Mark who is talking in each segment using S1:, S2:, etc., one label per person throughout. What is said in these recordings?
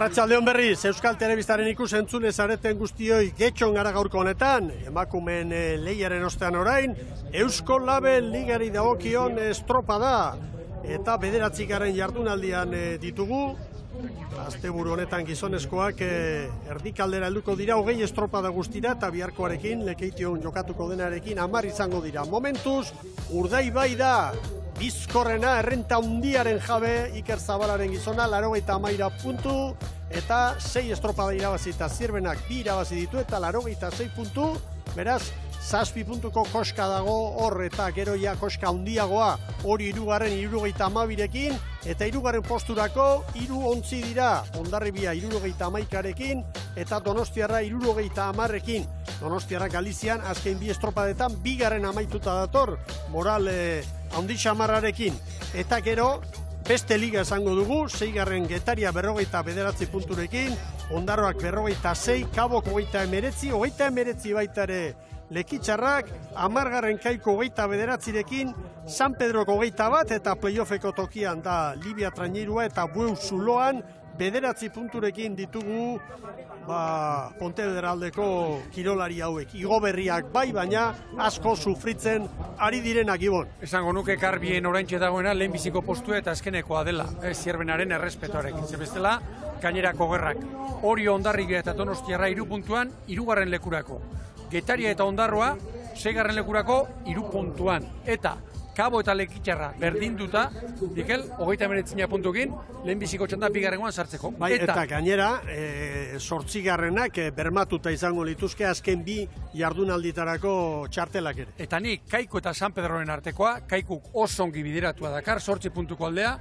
S1: Arratsaldeon berriz, Euskal Telebistaren ikus-entzule zareten guztioi getxon gara gaurko honetan, emakumeen lehiaren ostean orain, Eusko Label ligari dagokion estropada eta 9 garen jardunaldian ditugu. Asteburu honetan gizonezkoak erdikaldera helduko dira 20 estropada guztira eta biharkoarekin, Lekeition jokatuko denarekin 10 izango dira. Momentuz, Urdaibai da bizkorrena, errenta hundiaren jabe, Iker Zabalaren gizona, 83 puntu, eta 6 estropada irabazita, Zierbenak 2 irabazi ditu, eta 86 puntu, beraz, 7 puntuko koska dago hor, eta gero ja koska hundiagoa, hori 3. 72rekin, eta 3. posturako 3 ontzi dira, Hondarribia 71rekin, eta Donostiarra 70rekin. Donostiarra Galizian, azken 2 estropadetan, 2. amaituta dator, moral handi xamarrarekin. Eta gero, beste liga esango dugu, 6. Getaria 49 punturekin, Ondarroak 46, Kabok 39, 39 baita ere Lekitxarrak, 10. Kaiko 29rekin, San Pedroko 21 eta playoffeko tokian da Libia Trainirua eta Bueu Zuloan 9 punturekin ditugu Pontevedraldeko kirolari hauek. Igo berriak bai, baina asko sufritzen ari direnak Ibon.
S2: Esango nuke Garbien oraintxe dagoena lehenbiziko postua eta azkenekoa dela, Zierbenaren errespetuarekin. Zebestela, gainerako gerrak. Orio, Hondarribia eta Donostiarra 3 puntuan, 3. lekurako. Getaria eta Ondarroa 6. lekurako 3 puntuan. Eta Kabo eta Lekitxarra berdinduta, Mikel, 39 puntukin, lehenbiziko txanda 2. sartzeko.
S1: Bai, eta gainera, 8. bermatuta izango lituzke azken 2 jardunalditarako txartelak ere.
S2: Eta nik, Kaiko eta San Pedroren artekoa, Kaikuk oso ongi bideratua dakar, 8 puntuko aldea,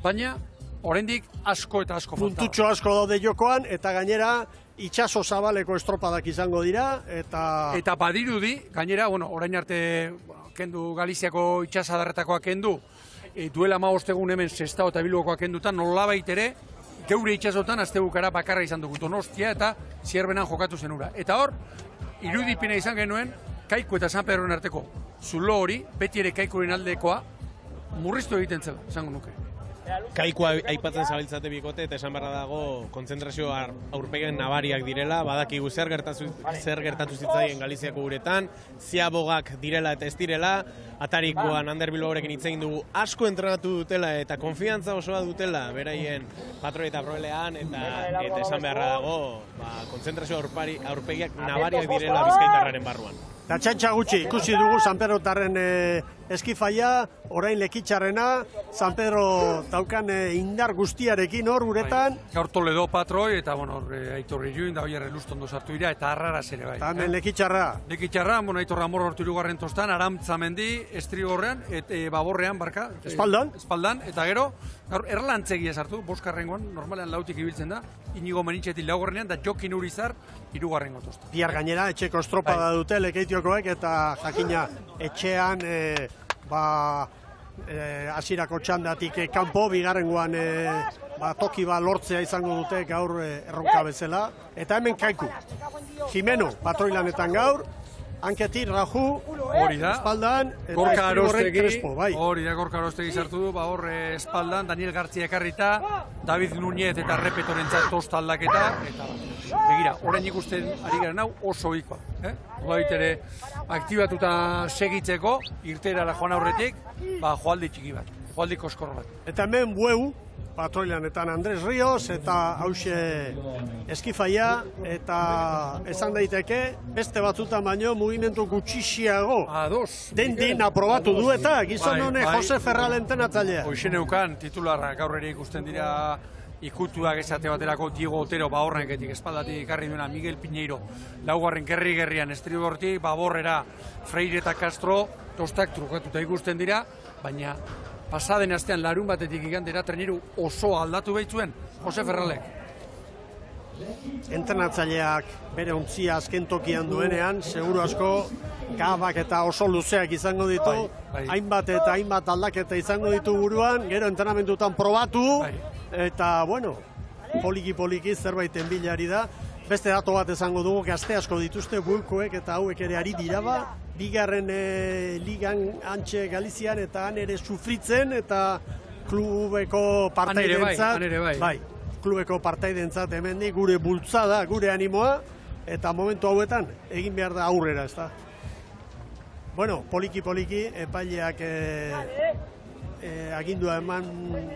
S2: baina oraindik asko eta asko falta.
S1: Puntutxo asko daude jokoan, eta gainera, itxaso zabaleko estropadak izango dira,
S2: Eta badirudi, gainera, orain arte kendu Galiziako itxasadarretakoa kendu, duela 15 egun hemen Sestao eta Bilbokoa kendutan, nolabait ere, geure itxasotan astebukara bakarra izan dugu Donostia eta Zierbenan jokatu zenura. Eta hor, irudipena izan genuen, Kaiko eta San Pedroren arteko zulo hori, beti ere Kaikoren aldekoa, murriztu egiten zela, esango nuke.
S3: Kaikoa aipatzen zabiltzate bikote eta esan beharra dago kontzentrazio aurpegen nabariak direla, badakigu zer gertatu zitzaien Galiziako uretan, ziabogak direla eta ez direla, atarikoan Ander Bilbaorekin hitz egin dugu asko entrenatu dutela eta konfiantza osoa dutela beraien patroi eta proelean eta esan beharra dago kontzentrazio aurpegiak nabariak direla Bizkaitarraren barruan.
S1: Eta txantxa gutxi, ikusi dugu San Pedrotarren eskifaia, orain Lekitxarrena, San Pedro daukan indar guztiarekin hor uretan.
S2: Gaur Toledo patroi eta Aitor Iruin da Oier Elustondo sartu dira eta Arraraz ere bai.
S1: Eta hemen Lekitxarra.
S2: Lekitxarra, Aitor Ramor hortu 3. tostan, Aramtzamendi, Estrigorrean, Baborrean, barka.
S1: Espaldan.
S2: Eta gero, gaur Erlantzegia sartu, 5. normalean lautik ibiltzen da, Inigo Menitxetik 4. da Jokin Urizar 3. tostan.
S1: Bihar gainera, etxeko estropada dute Lekeitiokoek eta jakina etxean hasierako txandatik kanpo, bigarrengoan toki lortzea izango dute gaur erronka bezala. Eta hemen Kaiku, Jimeno, patroilanetan gaur, Anketi, Raju, espaldan, eta
S2: Gorka
S1: Estrigorren Crespo, bai.
S2: Hori da, Gorka Arostegi sartu du, hor espaldan, Daniel Gartzia ekarrita, David Núñez eta Repetorentzat tosta aldaketa, eta begira, orain ikusten ari garen hau oso ohikoa. Olabait ere, aktibatuta segitzeko, irteerara joan aurretik, joaldi txiki bat, joaldi koskor bat.
S1: Eta hemen Bueu, patroilanetan Andres Ríos, eta hause eskifaia, eta esan daiteke, beste batzutan baino mugimendu gutxixiago. Den aprobatu du eta gizon honek Jose Ferral entenatzailea.
S2: Hoxe neukan titularra gaur ere ikusten dira ikutuak esate baterako Diego Otero Baborrenketik, espaldatik ekarri duena Miguel Piñeiro, 4. gerri-gerrian Estribogortik, Baborrera, Freire eta Castro, tostak trukatuta ikusten dira, baina pasaden astean larun batetik igandera treniru oso aldatu behitzuen, Jose Ferralek.
S1: Entrenatzaileak bere ontzia azken tokian duenean, seguru asko gabak eta oso luzeak izango ditu, hainbat eta hainbat aldaketa izango ditu buruan, gero entrenamendutan probatu, eta, poliki zerbaiten bilari da. Beste dato bat esango dugu, gazte asko dituzte Bueukoek eta hauek ere ari dira ba, 2. ligan antxe Galizian eta han ere sufritzen eta klubeko partaidentzat.
S2: Han ere bai.
S1: klubeko partaidentzat hemendik gure bultzada, gure animoa, eta momentu hauetan egin behar da aurrera, ez da. Bueno, poliki-poliki, epaileak agindua eman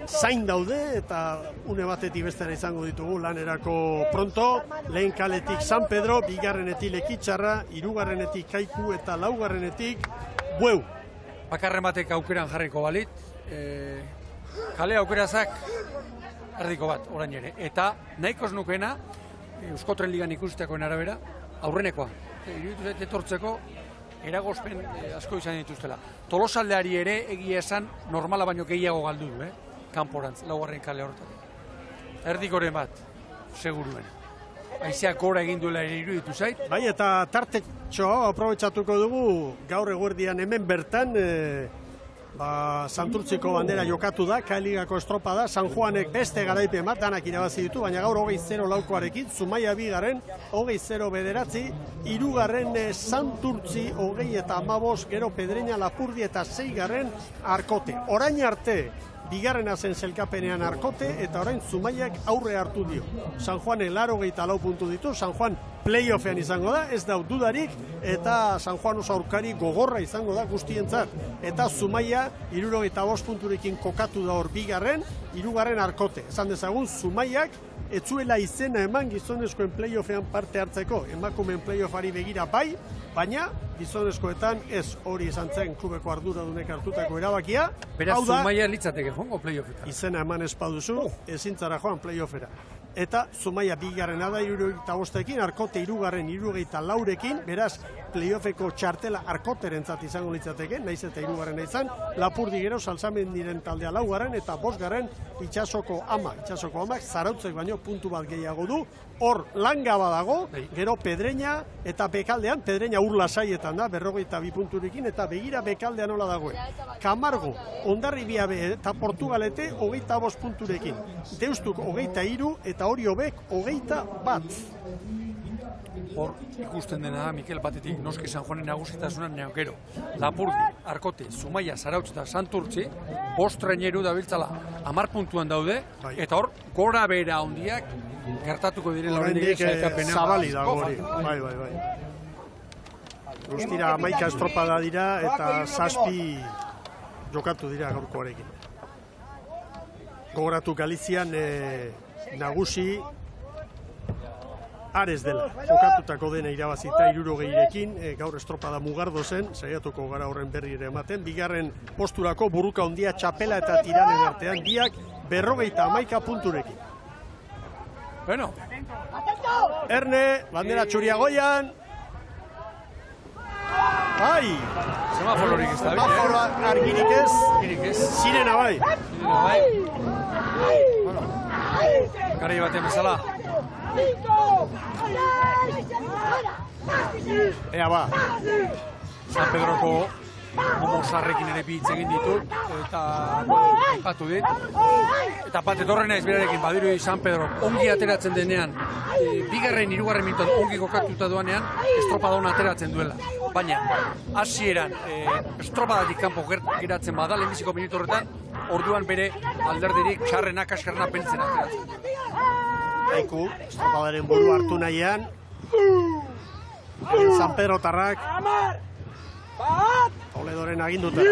S1: zain daude, eta une batetik bestera izango ditugu lanerako pronto, lehen kaletik San Pedro, bigarrenetik Lekitxarra, hirugarrenetik Kaiku eta laugarrenetik Bueu.
S2: Bakarren batek aukeran jarriko balit, kale aukerazak erdiko bat orain ere. Eta nahikoz nukena, Euskotren Ligan ikustekoen arabera, aurrenekoa. Iruditu zait etortzeko, eragozpen asko izan dituztela. Tolosaldeari ere egia esan normala baino gehiago galdu du, kanporantz, laugarren kale horretan. Erdikoren bat, seguruen. Haizeak gora egin duela ere iruditu zait.
S1: Bai, eta tartetxo aprobetxatuko dugu, gaur eguerdian hemen bertan, Santurtziko bandera jokatu da, K-ligako estropada, San Juanek beste garaipen bat, danak irabazi ditu, baina gaur 20 laukoarekin, Zumaia bigarren, 20 bederatzi, hirugarren Santurtzi, 20 gero Pedreña Lapurdi eta 6 Arkote. Orain arte, bigarrena zen zelkapenean Arkote, eta orain Zumaiak aurre hartu dio. San Juanek 84 puntu ditu, San Juan playoffean izango da, ez da dudarik, eta San Juan oso aurkari gogorra izango da guztientzat. Eta Zumaia 75 punturekin kokatu da hor bigarren, hirugarren Arkote. Esan dezagun, Zumaiak etzuela izena eman gizonezkoen playoffean parte hartzeko. Emakumeen playoffari begira bai, baina gizonezkoetan ez, hori izan zen klubeko arduradunek hartutako erabakia.
S2: Beraz, Zumaia litzateke joango playoffetan.
S1: Izena eman ez baduzu, ezintzara joan playoffera. Eta Zumaia bigarrena da 75ekin, Arkote hirugarren 74ekin, beraz playoffeko txartela Arkoterentzat izango litzateke, naiz eta hirugarrena izan, Lapurdi gero Salsamendiren taldea laugarren eta 5. Itsasoko amak Zarautzek baino puntu bat gehiago du, hor langaba dago, gero Pedreña eta bekaldean, Pedreña urlasaietan da, 42 punturekin, eta begira bekaldean nola dagoen. Camargo, Hondarribia eta Portugalete 25 punturekin, Deustuk 23 eta Oriobek 21.
S2: Hor ikusten dena da, Mikel, batetik noski San Juanen nagusitasunan neokero. Lapurdi, Arkote, Zumaia, Zarautz eta Santurtzi, 5 traineru dabiltzala 10 puntuan daude, eta hor gora bera handiak gertatuko direla
S1: oraindik zabali dago hori. Bai. Guztira 11 estropada dira eta 7 jokatu dira gaurkoarekin. Gogoratu Galizian nagusi Ares dela, jokatutako dena irabazita 60ekin, gaur estropada Mugardo zen, saiatuko gara horren berri ere ematen, bigarren posturako burruka handia Txapela eta Tiranen artean, biak 51 punturekin.
S2: Bueno.
S1: Erne, bandera txuria goian. Bai!
S2: Semafororik ez da,
S1: semaforo argirik ez. Sirena bai.
S2: Garai batean bezala.
S1: Ea ba.
S2: San Pedroko homozarrekin ere hitz egin ditut, eta aipatu dit. Eta bat etorren naiz berarekin, badiru San Pedro ongi ateratzen denean, bigarren, hirugarren minutuan ongi kokatuta duanean, estropada hona ateratzen duela. Baina, hasieran estropadatik kanpo geratzen bada, lehenbiziko minutu horretan, orduan bere alderdirik txarrena, kaskarrena pentzen ateratzen.
S1: Kaiku, estropadaren buru hartu nahian. San Pedro tarrak. Toledoren agindutara.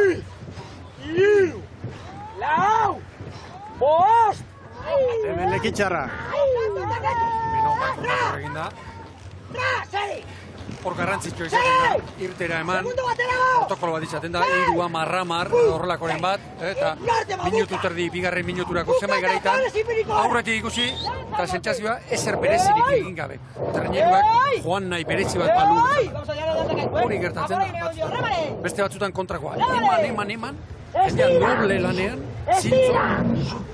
S1: Hemen Lekitxarra.
S2: Hor garrantzitsua izaten da, irtera eman, protokolo bat izaten da, 3 marramar, horrelakoren bat, eta minutu terdi, bigarren minuturako zenbait garaitan, aurretik ikusi, eta sentsazioa ezer berezirik egin gabe. Traineruak joan nahi berezi bat balu. Hori gertatzen da, beste batzutan kontrakoa. Eman, jendean doble lanean, zintzo,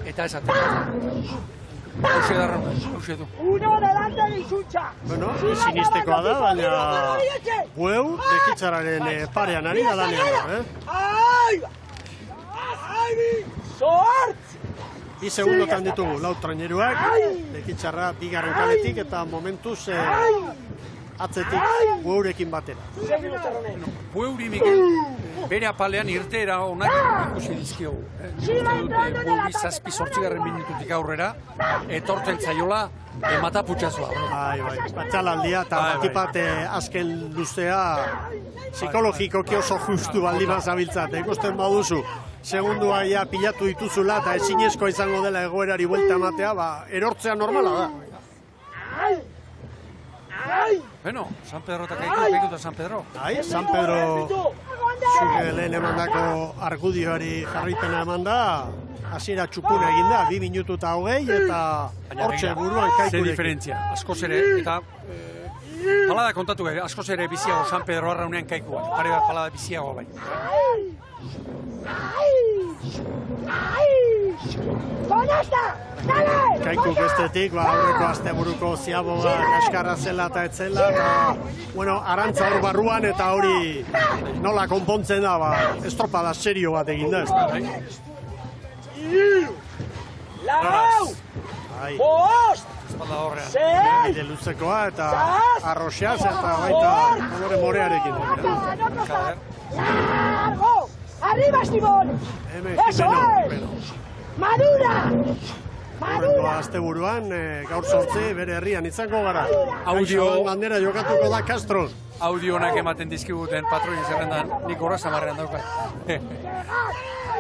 S2: eta esaten. Hauxe da, hauxe du.
S1: Bueno, sinistekoa da, baina Bueu, Lekitxarraren parean ari da lanean. Bi segundotan ditugu lau traineruak, Lekitxarra bigarren kaletik eta momentuz atzetik Bueurekin batera.
S2: Bueuri, Mikel, bere apalean irteera onak ikusi dizkiogu. Uste dute Bueuri 7-8 minututik aurrera, etortzen zaiola mataputxazua.
S1: Bai, batxalaldia eta batipat azken luzea psikologikoki oso justu baldin zabiltzat. Ikusten baduzu, segundua ja pilatu dituzula eta ezinezkoa izango dela egoerari buelta ematea, erortzea normala da.
S2: Bueno, San Pedro eta Kaiku eta San Pedro.
S1: San Pedro zuke lehen emandako argudioari jarripena eman da, hasiera txukuna egin da, 2 minutu eta 20 eta hortxe buruan Kaikurekin.
S2: Ze diferentzia, askoz ere, eta palada kontatu ere, askoz ere biziago San Pedro arraunean Kaikuan, pare bat palada biziago bai.
S1: Kaiku bestetik, aurreko asteburuko ziaboga kaskarra zela eta etzela, eta arantza hor barruan eta hori nola konpontzen da, estropada serio bat egin da.
S2: Espalda horrean.
S1: Bide luzekoa eta arroxeaz eta baita morearekin.
S4: ¡Arriba, Simón! ¡Eso es! ¡Madura!
S1: Horrengo asteburuan, gaur 8 bere herrian izango gara. Audio bandera jokatuko da Castro.
S2: Audio honak ematen dizkiguten patroien zerrendan, nik horra zamarrean daukat.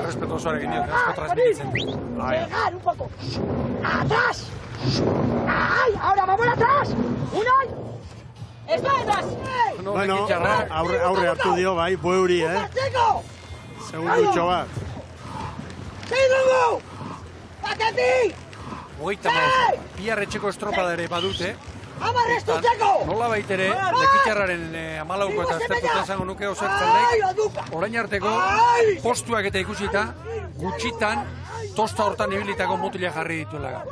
S2: Respeto osoarekin diot, asko transmititzen.
S4: ¡Llegar un poco! ¡Atrás! ¡Ay! ¡Ahora vamos atrás! ¡Uno! ¡Estoy detrás!
S1: Bueno, aurre hartu dio bai, Bueuri, Segundutxo bat.
S4: ¡Segundo! ¡Paketi!
S2: Hogeita biharretxeko estropada ere badute.
S4: ¡Amarrestu txeko!
S2: Nola baitere, lekitxarraren amalauko eta aztertuta zango nuke osertzalek. Orain arteko, postuak eta ikusita, gutxitan, tosta hortan ibilitako mutila jarri dituela.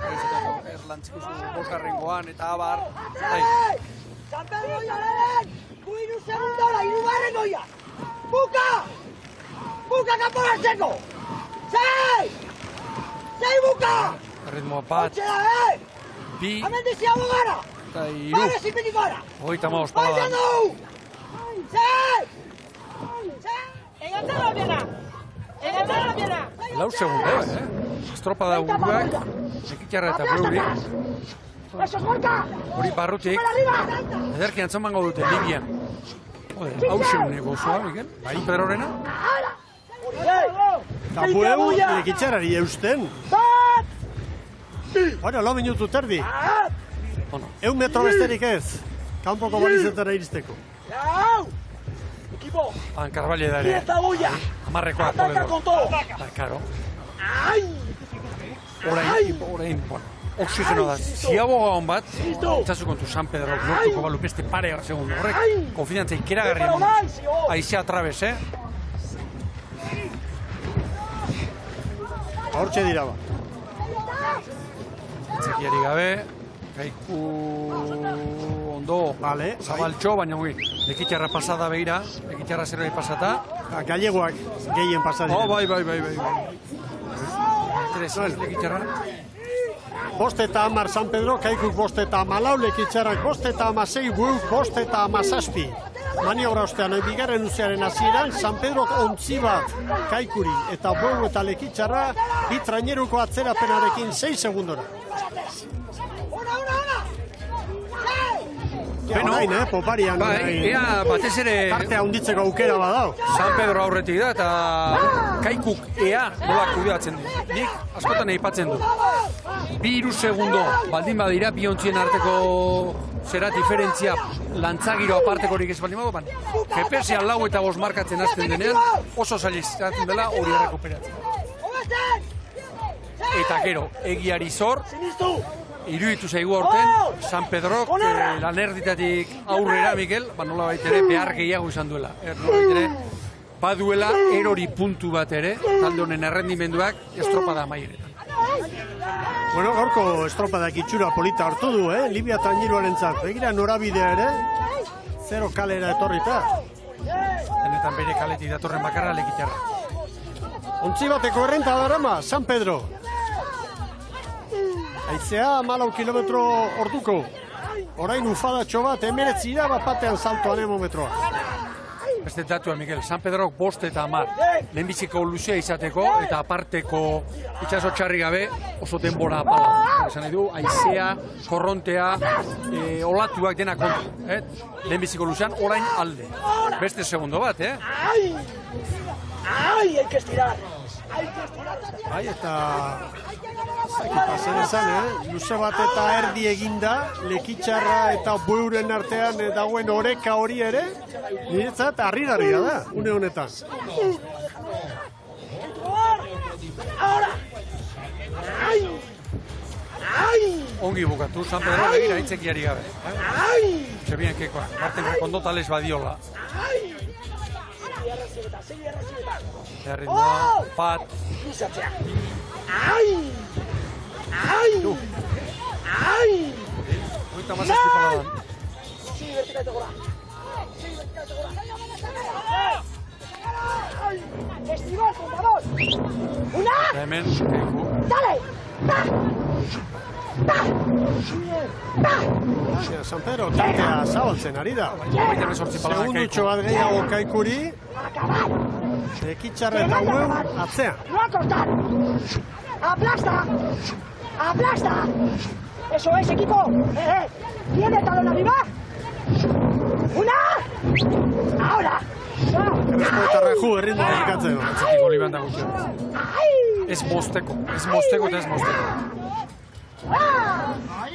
S2: Erlantziko bosgarrengoan eta abar.
S4: San Pedro Jaren! Kuiru segundora, irugarren goia! Buka! Buka kanpora txeko! Sei! Sei buka!
S2: Ritmo bat.
S4: Otxea,
S2: Bi.
S4: Amendiziago gara!
S2: Eta iru.
S4: Bare zipinik gara!
S2: Hogeita maoz palada.
S4: Baina du! Sei! Egatzen la pierna! Egatzen la pierna!
S2: Lau segundo, estropada guruak, lekitxarra eta Bueuri.
S4: Eso, Gorka!
S2: Hori barrutik, ederki antzamango dute Libian. Hau seguneko zua, Mikel? San Pedrorena?
S1: Eta Bueu lekitxarari eusten. Bueno, 4 minutu terdi. 100 metro besterik ez. Kanpoko balizetara iristeko.
S4: Equipo!
S2: Carvalho da ere. Amarrekoa. Karo. Orain, oxigeno da. Ziaboga hon bat, itzazu kontu San Pedro, lortuko balu beste pare segundo. Horrek, konfidantza ikeragarria eman. Aizea trabez,
S1: Hortxe dira ba.
S2: Txekiari gabe, Kaiku ondo, zabaltxo, baina lekitxarra pasada behira, lekitxarra zerbait pasata.
S1: Gallegoak gehien pasadira.
S2: Bai. Tres lekitxarra.
S1: 5 eta 10 San Pedro, Kaikuk 5 eta 14, lekitxarrak 5 eta 16, Bueuk 5 eta 17. Maniobra ostean, bigarren uzearen hasieran, San Pedro ontzi bat Kaikuri eta Bueu eta lekitxarra bi traineruko atzerapenarekin 6 segundora. Orain, poparian.
S2: Ea batez ere...
S1: Tartea hunditzeko aukera badao.
S2: San Pedro aurretik da eta Kaikuk ea nola kudeatzen du. Nik askotan aipatzen du. 2-3 segundo baldin badira, bi ontzien arteko zera diferentzia lantzagiro apartekorik ez baldin badu, GPS-ean 4 eta 5 markatzen hasten denean, oso zailizatzen dela hori errekuperatzen. Eta gero, egiari zor, iruditu zaigu aurten, San Pedrok lanerditatik aurrera, Mikel, nola baitere behar gehiago izan duela. Nola baitere, baduela erori puntu bat ere, talde honen errendimenduak estropada amaieretan.
S1: Bueno, gaurko estropadak itxura polita hartu du, Libia traineruaren zat. Begira norabidea ere, 0 kalera etorrita.
S2: Denetan bere kaletik datorren bakarra lekitxarra.
S1: Ontzi bateko errenta darama, San Pedro. Aizea 14 kilometro orduko. orain ufadatxo bat, 19 bat batean salto anemometroa.
S2: Beste datua, Miguel, San Pedrok 5 eta 10. Lehenbiziko luzea izateko eta aparteko itxaso txarri gabe oso denbora apala. Esan nahi du, haizea, korrontea, olatuak dena kontra. Lehenbiziko luzean, orain alde. Beste segundo bat,
S4: ¡Ay! ¡Ay! Hay que estirar. Hay que estirar.
S1: Bai, eta... Zer esan, luze bat eta erdi eginda, lekitxarra eta bueuren artean dagoen oreka hori ere, niretzat harrigarria da, une honetan.
S4: ¡Ahora! ¡Ay! ¡Ay!
S2: Ongi bukatu, San Pedro begira aitzekiari gabe.
S4: ¡Ay!
S2: Txebien kekoa, marten kondotales badiola.
S4: ¡Ay! Segi errazibeta.
S2: Erritmoa, pat.
S4: Luzatzea. ¡Ay! ¡Ay! ¡Ay!
S2: Oita mazazpi paladan.
S4: Segi vertikalete gora. Segi vertikalete gora. ¡Ay! Estribor, contador. ¡Una!
S2: Eta hemen, keiku.
S4: ¡Dale! ¡Va! ¡Va! ¡Va!
S1: San Pedro tartea zabaltzen ari da.
S2: Oita mesortzi paladan
S1: Segundutxo
S2: keiku.
S1: bat gehiago kaikuri, lekitxarra eta bueu atzean.
S4: ¡No a cortar! ¡Aplasta! ¡Aplasta! ¡Eso es, equipo! ¿Tiene el talón arriba? ¡Una! ¡Ahora!
S1: Errezko eta raju erritmo elikatzen.
S2: Atzatiko liban da gutxen. Ez mozteko eta ez mozteko.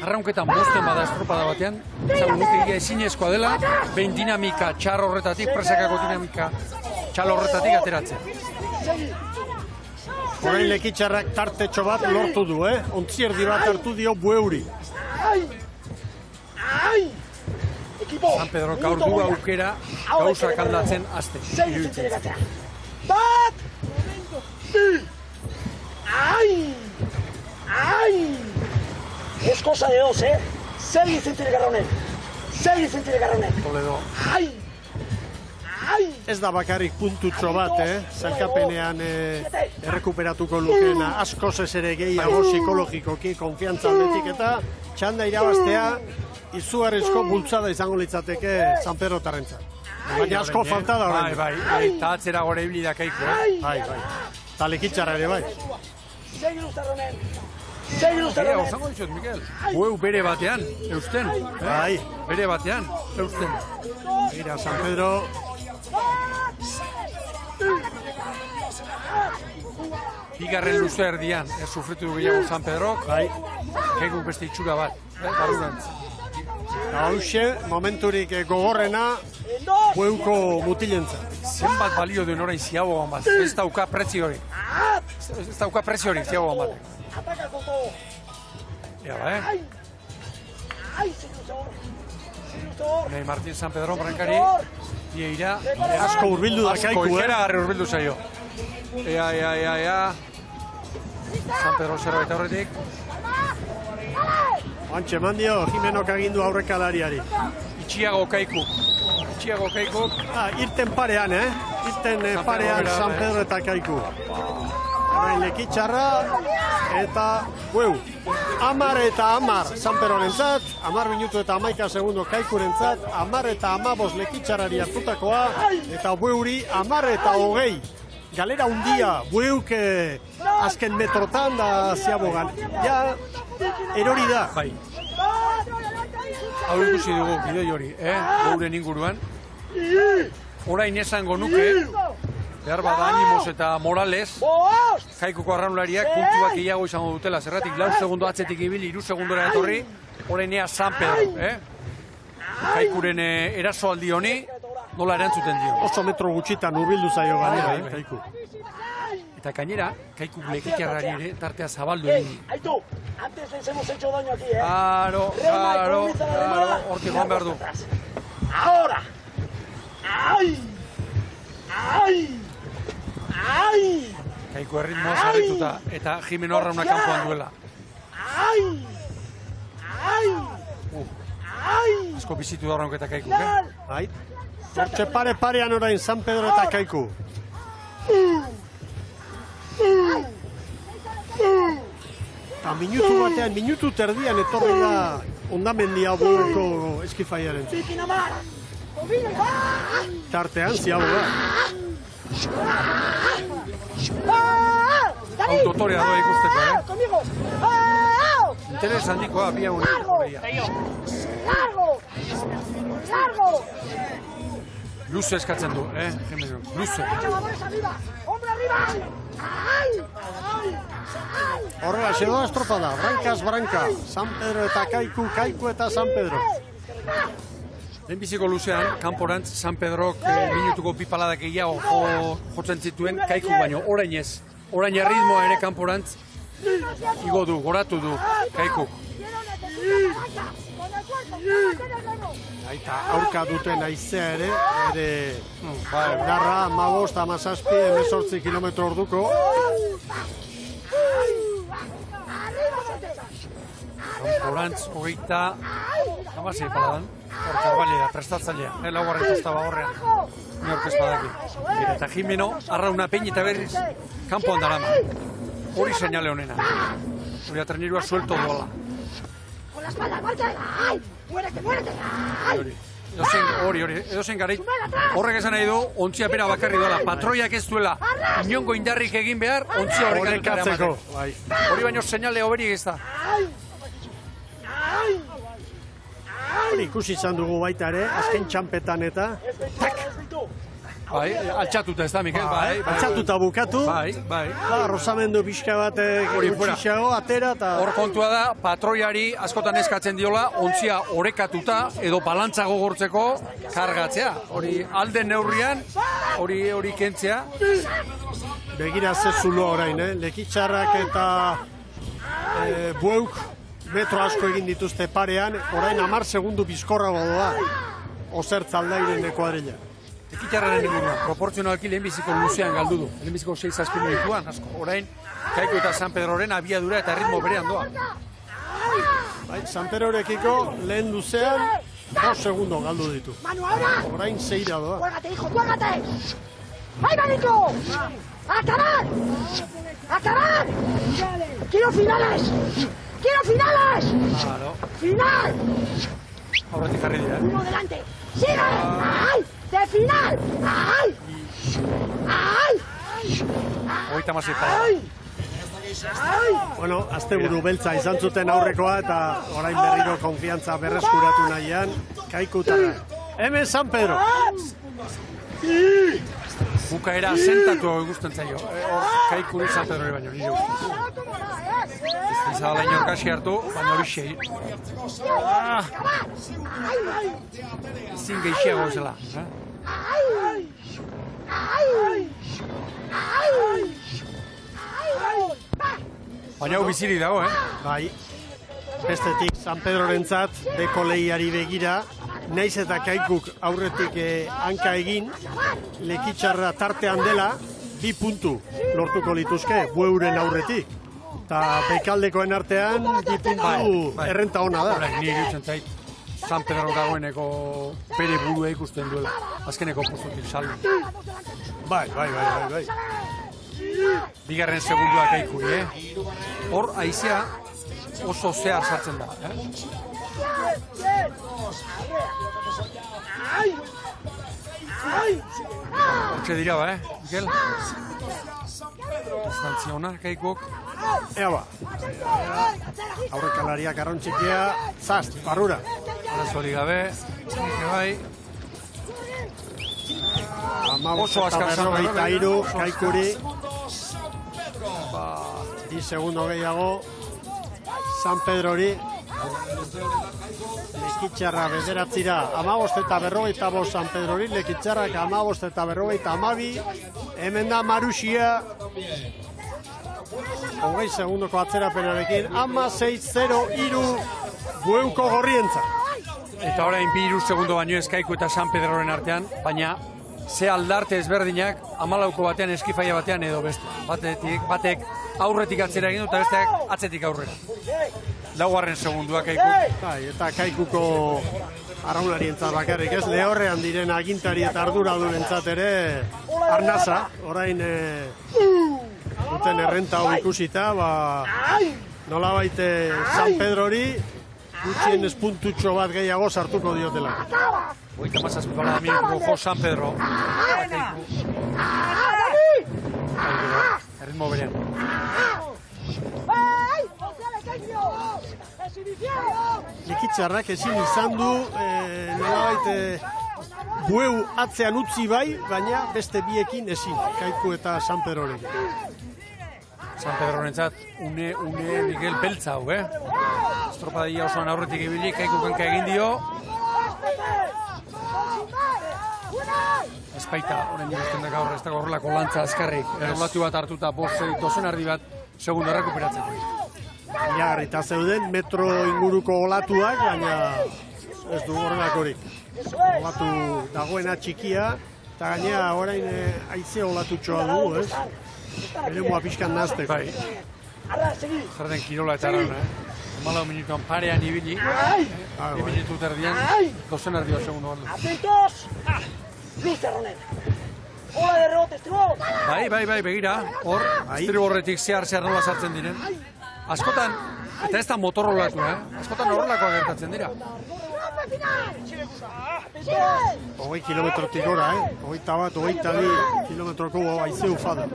S2: Arraunketan mozten bada estropada batean, zagun dute egia ezinezkoa dela, behin dinamika txar horretatik, presakako dinamika txar horretatik ateratzen.
S1: Orain lekitxarrak tartetxo bat lortu du, ontzierdi bat hartu dio bueuri.
S4: ¡Ay! ¡Ay! Equipo!
S2: San Pedro gaur du aukera gauzak aldatzen haste. Iruditzen zait.
S4: ¡Bat! ¡Bi! ¡Ay! ¡Ay! Es cosa de dos, Segi zentzile garronen. Segi zentzile garronen.
S2: Toledo.
S4: ¡Ay! ¡Ay!
S1: Ez da bakarrik puntutxo bat, zailkapenean errekuperatuko lukena, askoz ez ere gehiago psikologikoki, konfiantza aldetik eta txanda irabaztea izugarrizko bultzada izango litzateke San Pedro tarrentzat. Baina asko falta da orain.
S2: Bai, eta atzera gore ibili da keiku,
S1: Bai. Eta lekitxarra ere bai.
S4: Segi luzarronen. Segi
S2: Ea,
S4: luzarronen.
S2: osango ditut, Mikel. Bueu bere batean, eusten.
S1: Bai.
S2: Bere batean, eusten.
S1: Begira, San Pedro...
S2: Bigarren luze erdian, ez sufritu du gehiago San Pedrok,
S1: Bai.
S2: keiku beste itxura bat, barrurantz.
S1: Hauxe, momenturik gogorrena, bueuko mutilentza.
S2: Zenbat balio duen orain ziabogan bat, ez dauka preziorik. Ez dauka preziorik ziabogan bat.
S4: Ataca con todo.
S2: Ea ba,
S4: ¡Ay! ¡Ay, segi luzarronen! Segi luzarronen.
S2: Nei Martin San Pedro brankari, ira,
S1: Asko urbildu da kaiku,
S2: ikeragarri urbildu zaio. Ea. San Pedro zerbait aurretik.
S1: Antxe, mandio, Jimenok agindu aurrekalariari.
S2: Itxiago kaiku.
S1: Irten parean, Irten parean
S2: Pedro
S1: San
S2: bera,
S1: Pedro eta kaiku. Orain lekitxarra eta bueu. 10 eta 10 San Pedrorentzat, 10 minutu eta 11 segundo kaikurentzat, 10 eta 15 lekitxarrari hartutakoa, eta bueuri 10 eta 20. Galera hundia, bueuk azken metrotan da ziabogan. Ja, erori da.
S2: Bai. Hau ikusi dugu bidei hori, geuren inguruan. Orain esango nuke, behar bada animoz eta morales, kaikuko arraunlariak puntuak gehiago izango dutela. Zerratik 4 segundo atzetik ibili, 3 segundora etorri, orain ea San Pedro, Kaikuren erasoaldi honi, nola erantzuten dio.
S1: Oso metro gutxitan urbildu zaio galera, kaiku.
S2: Eta gainera, kaiku lekitxarrari ere tartea zabaldu egin.
S4: Aitu, antes les hemos hecho daño aquí,
S2: Claro, hortik joan behar du.
S4: Ahora. ¡Ay! ¡Ay! ¡Ay!
S2: Kaiku erritmoa zarrituta eta Jimeno Arrauna kanpoan duela.
S4: ¡Ay! ¡Ay! ¡Ay!
S2: Asko bizitu da Arraunketa kaiku,
S1: Bai. Hortxe parean orain San Pedro eta kaiku. Eta minutu batean, minutu terdian etorri da hondamendia buruko eskifaiaren. Tartean, Ziaboga.
S2: Hau dotorea doa ikusteko, Interes handikoa, bia hori. Luze eskatzen du, luze.
S1: Horrela, xedoa estropada, brankaz branka. San Pedro eta Kaiku, Kaiku eta San Pedro.
S2: Lehenbiziko luzean, kanporantz, San Pedrok minutuko pipaladak gehiago jotzen zituen Kaiku baino, orain ez. Orain erritmoa ere kanporantz, igo du, goratu du Kaiku.
S1: Eta aurka duten aizea ere garra 15-17 kilometro orduko.
S2: Kanporantz, 26 paladan. Hor karbalea, prestatzailea, laugarren kostaba horrean. Inork ez badaki. Eta Jimeno, arrauna pein eta berriz, kanpoan darama. Hori seinale honena. Hori atrenirua suelto doala. Hori, edozen garai, horrek esan nahi du, ontzia pera bakarri doala. Patroiak ez duela, inongo indarrik egin behar, ontzia horrek
S1: atzeko.
S2: Hori baino seinale hoberik ez da.
S1: Hori ikusi izan dugu baita ere, azken txampetan eta...
S2: Bai, altxatuta ez da, Mikel, bai.
S1: Altxatuta bukatu.
S2: Bai.
S1: Rozamendu pixka bat gutxixago, atera eta...
S2: Hor kontua da, patroiari askotan eskatzen diola, ontzia orekatuta edo balantza gogortzeko kargatzea. Hori alde neurrian, hori kentzea.
S1: Begira ze zulo orain, Lekitxarrak eta Bueuk metro asko egin dituzte parean, orain 10 segundu bizkorrago doa. Osertz aldairen kuadrilla.
S2: Lekitxarraren inguruan, proportzionalki lehenbiziko luzean galdu du. Lehenbiziko 6-7 minutuan, asko. Orain, Kaiku eta San Pedroren abiadura eta ritmo berean doa.
S1: San Pedrorekiko lehen luzean 2 segundo galdu ditu. Orain 6 doa.
S4: ¡Juégate, hijo, juégate! ¡Ahí va, Nico! ¡Acabar! ¡Acabar! ¡Quiero finales! ¡Quiero finales!
S2: Claro.
S4: ¡Final!
S2: Aurretik jarri dira.
S4: ¡Uno delante! ¡Sigue! ¡Ay! ¡De final! ¡Ay! ¡Ay!
S2: Hogeita hamasei pala.
S1: Bueno, asteburu beltza izan zuten aurrekoa eta orain berriro konfiantza berreskuratu nahian Kaikutara. Hemen San Pedro.
S2: Bukaera sentatu ikusten zaio. Kaikuri San Pedro baino, nire ustez. Izadala inorkasi hartu, baina hori xei. Ezin gehiago zela. Baina hau bizirik dago,
S1: Bai, bestetik San Pedrorentzat beko lehiari begira, naiz eta Kaikuk aurretik hanka egin, Lekitxarra tartean dela, 2 puntu lortuko lituzke, Bueuren aurretik. Eta bekaldekoen artean, 2 puntu errenta ona da.
S2: Nire irutzen zait, San Pedro dagoeneko bere burua ikusten duela. Azkeneko postutik saldu.
S1: Bai.
S2: Bigarren segundua Kaikuri, Hor, aizea oso zehar sartzen da, Hortxe dira ba, Mikel? Distantzia hona, Kaikuk.
S1: Ea ba, aurrekalariak arrontxikia, zast, barrura.
S2: Arazori gabe, bai.
S1: Oso azkar zan Kaikuri. 10 segundo gehiago San Pedrori. Lekitxarra 9 eta 55 San Pedrori, Lekitxarrak 15 eta 52. Hemen da Marusia 20 segundoko atzerapenarekin 16-0-3 Bueuko gorrientza.
S2: Eta orain 2 segundo baino ez Kaiku eta San Pedroren artean, baina ze aldarte ezberdinak 14ko batean eskifaia batean edo beste. Batek aurretik atzera egin eta besteak atzetik aurrera. 4. segundua Kaiku.
S1: Eta Kaikuko arraunarientzat bakarrik ez, lehorrean diren agintari eta arduradurentzat ere arnasa, orain duten errenta hau ikusita, nolabait San Pedrori gutxien espuntutxo bat gehiago sartuko diotela.
S2: Hogeita mazazpi bala da minutuko jo San Pedro. Erritmo berean.
S1: Lekitzarrak ezin izan du nolabait bueu atzean utzi bai, baina beste biekin ezin, Kaiku eta San Pedrorekin.
S2: San Pedro rentzat, une Miguel Beltza hau, Estropadia osoan aurretik ibili, Kaiku kanka egin dio. Espaita, horren dibuzten da gaur, ez dago horrelako lantza azkarrik. Errolatu bat hartuta, dozen ardi bat, segundo errekuperatzeko.
S1: Iragarrita zeuden, metro inguruko olatuak, baina ez du horrelakorik. Olatu dagoena txikia, eta gainea orain haize olatutxoa du, ez? Eremua pixkan nazteko.
S2: Bai. Jarden kirola eta arrauna, 14 minutuan parean ibili. 2 minutu terdian, dozen ardi bat segundo baldu.
S4: Atentos! Luz erronen. Ola de rebote, estribo!
S2: Bai, begira. Hor, estribo horretik zehar nola sartzen diren. Askotan, eta ez da motor olatu, askotan horrelakoa gertatzen dira.
S1: 20 kilometrotik gora, 22 kilometroko haize ufada.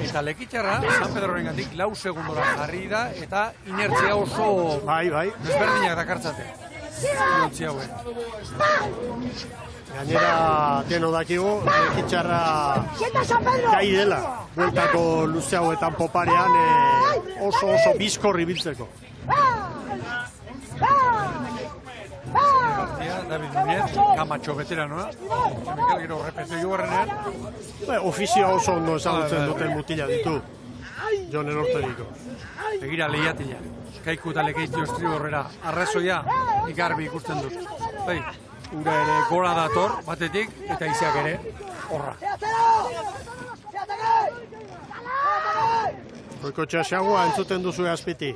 S2: Eta Lekitzarra, San Pedroren gandik, 4 segundora jarri da, eta inertzia oso
S1: Bai.
S2: desberdinak dakartzate. Inertzia hauen.
S1: Gainera, deno dakigu, Lekitzarra gai dela. Bueltako luze hauetan poparean oso bizkorri biltzeko.
S2: David Núñez, Camacho veteranoa, Mikel gero repetio jugarrenean.
S1: Ofizioa oso ondo ezagutzen duten mutila ditu, Jon Elorteriko.
S2: Begira lehiatila, Kaiku eta Lekeitio estribo horrera, arrazoia ikarbi ikusten dut. Bai, ura ere gora dator batetik, eta iziak ere horra.
S1: Koikotxa xagua entzuten duzu azpiti.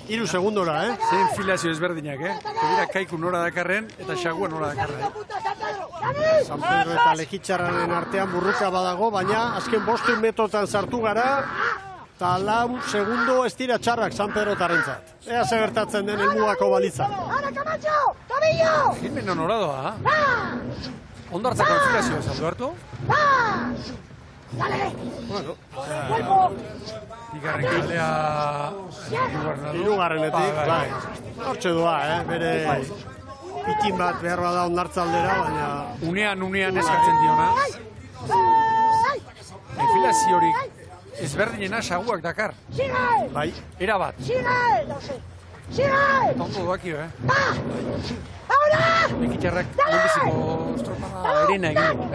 S1: 3 segundora,
S2: Zein filazio ezberdinak, Begira Kaiku nora dakarren, eta xagua nora dakarren.
S1: San Pedro eta Lekitzarraren artean burruka badago, baina azken 5 metrotan sartu gara, eta 4 segundo ez dira txarrak San Pedro tarentzat. Ea ze gertatzen den helmugako balitza.
S2: Gilmen honoradoa, ondartzako filazioa saldu hartu?
S1: Bueno,
S2: Igarren kaldea
S1: hirugarrenetik, bai. Hortxe doa, bere itin bat behar bada ondartzaldera, baina...
S2: Unean eskatzen diona. Enfilaziorik ezberdinena saguak dakar.
S1: Bai.
S2: Era bat. Tonto doakio, Lekitzarrak lehenbiziko estropada erena egin du,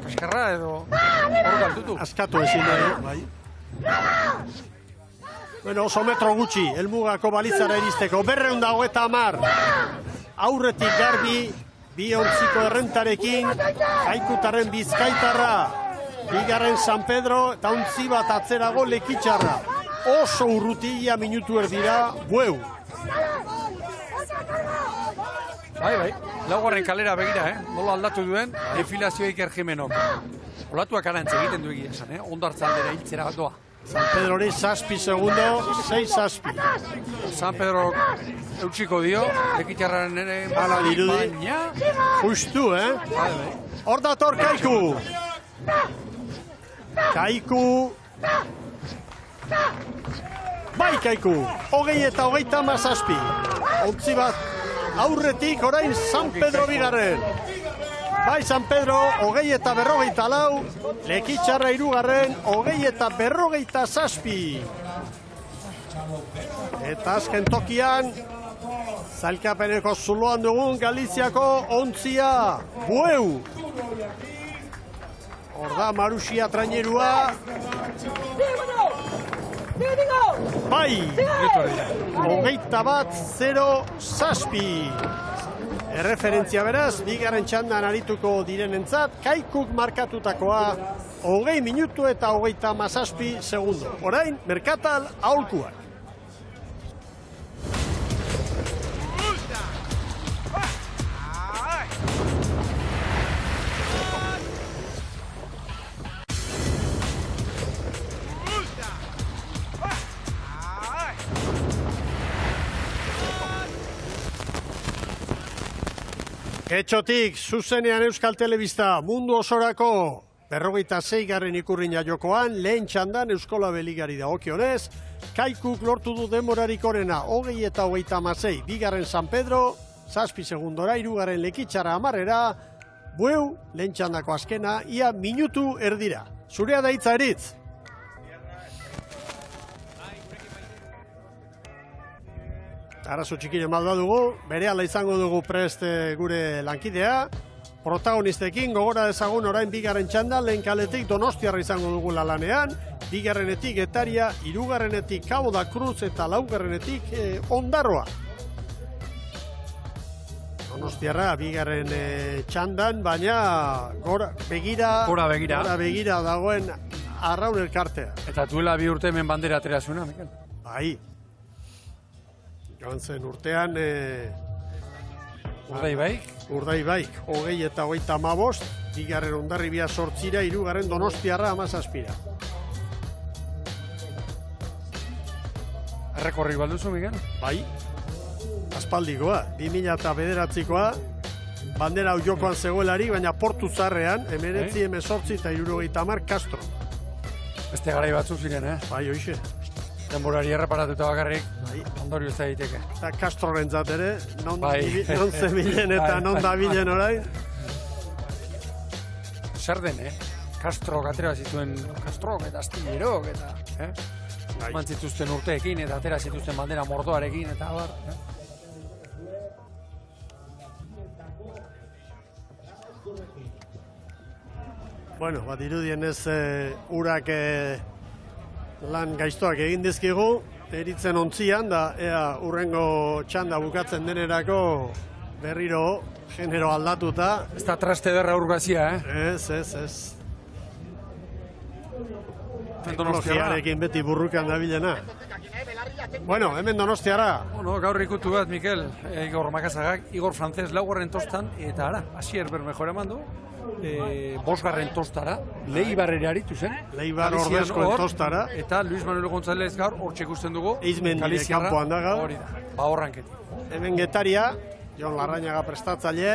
S2: kaskarra edo hor galtutu.
S1: Askatu ezin bai. Bueno, oso metro gutxi, helmugako balitzara iristeko, 250. Aurretik garbi, 2 errentarekin, Kaikutarren Bizkaitarra, bigarren San Pedro, eta 1 bat atzerago Lekitzarra. Oso urrutia minutu erdira, bueu.
S2: Bai, laugarren kalera begira, nola aldatu duen, enfilazioa Iker Jimenok. Olatuak arantz egiten du egia esan, ondartzaldera hiltzera doa.
S1: San Pedrori 7 segundo, 6
S2: San Pedro eutxiko dio, Lekitzarraren ere
S1: Hala dirudi.
S2: baina...
S1: Justu,
S2: Bai.
S1: Hor dator Kaiku. Bai Kaiku, 20 eta 37. Ontzi bat aurretik orain San Pedro bigarren. Bai San Pedro, 20 eta 44, Lekitzarra 3garren, 20 eta 47. Eta azken tokian, zailkapeneko zuloan dugun Galiziako ontzia, bueu. Hor da Marusia trainerua. Bai, 21-0-7. Erreferentzia beraz, bigarren txandan arituko direnentzat, Kaikuk markatutakoa 20 minutu eta 37 segundo. Orain, Merkatal aholkuak. Getxotik, zuzenean Euskal Telebista mundu osorako 46. ikurrina jokoan, lehen txandan Euskolabe ligari dagokionez, Kaikuk lortu du denborarik orena 20 eta 36, bigarren San Pedro, 7 segundora, 3. Lekitxara 10, Bueu, lehen txandako azkena, ia minutu erdira. Zurea da hitza eritz. Arazo txikiren balda dugu, berehala izango dugu prest gure lankidea. Protagonistekin gogora dezagun orain bigarren txanda, lehen kaletik Donostiarra izango dugu lanean, bigarrenetik Getaria, 3. Cabo da Cruz eta 4. Ondarroa. Donostiarra bigarren txandan, baina gora begira dagoen Arraun elkartea.
S2: Eta duela 2 urte hemen bandera atera zuena, Mikel?
S1: Bai. Joan zen urtean...
S2: Urdaibaik?
S1: Urdaibaik, 20 eta 35, bigarren Hondarribia 8, 3. Donostiarra 17.
S2: Errekorri balduzu, Mikel?
S1: Bai, aspaldikoa, 2009koa, bandera hau jokoan zegoelari, baina Portu Zarrean, 19, 18 eta 70 Castro.
S2: Beste garai batzu ziren,
S1: Bai, hoxe.
S2: Denborari erreparatuta bakarrik, ondorio ez da egiteke.
S1: Eta Castroren ere, non
S2: Bai.
S1: zebilen eta non dabilen orain.
S2: Zer den, Castrok atera zituen, Castrok eta Astillerok eta... Man zituzten urteekin eta atera zituzten bandera mordoarekin eta abar.
S1: Bueno, bat irudien ez urak lan gaiztoak egin dizkigu, eritzen ontzian, da ea urrengo txanda bukatzen denerako berriro genero aldatuta.
S2: Ez da traste derra urgazia,
S1: Ez. Teknologiarekin beti burrukan dabilena. Bueno, hemen Donostiara.
S2: Bueno, gaur ikutu bat, Mikel, Igor Makazagak, Igor Frances 4. tostan, eta ara, Asier Bermejora eman du, 5. tostara, Leibarrera aritu zen.
S1: Leibar ordezkoen tostara.
S2: Eta Luis Manuel González gaur, hor txekusten dugu.
S1: Eizmendire kanpoan da gaur.
S2: Hori da, Bahorranketik.
S1: Hemen Getaria, Jon Larrañaga prestatzaile.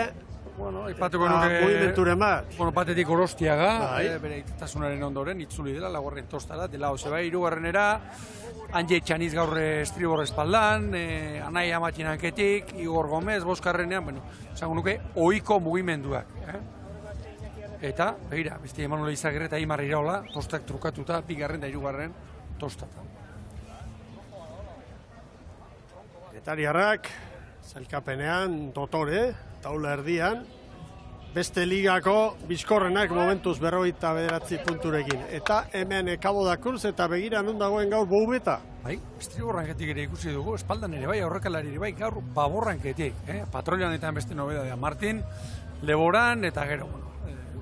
S2: Bueno, ipatuko nuke...
S1: Movimenturen bat.
S2: Bueno, batetik Gorostiaga,
S1: Bai.
S2: bere itasunaren ondoren, itzuli dela, 4. tostara, dela hose bai, 3. Anje Txaniz gaur estribor espaldan, Anai Amatxinanketik, Igor Gomez, 5. Bueno, esango nuke, ohiko mugimenduak. Eta, behira, beste Emanuel Izagirre eta Imar Iraola, tostak trukatuta, 2. eta 3. tostata.
S1: Getariarrak, zailkapenean, dotore, taula erdian, beste ligako bizkorrenak momentuz 49 punturekin. Eta hemen Cabo da Cruz eta begira non dagoen gaur Boubeta.
S2: Bai, estriborranketik ere ikusi dugu, espaldan ere bai, aurrekalari ere bai, gaur Baborranketik. Patrolianetan beste nobedadea Martin, Leboran eta gero,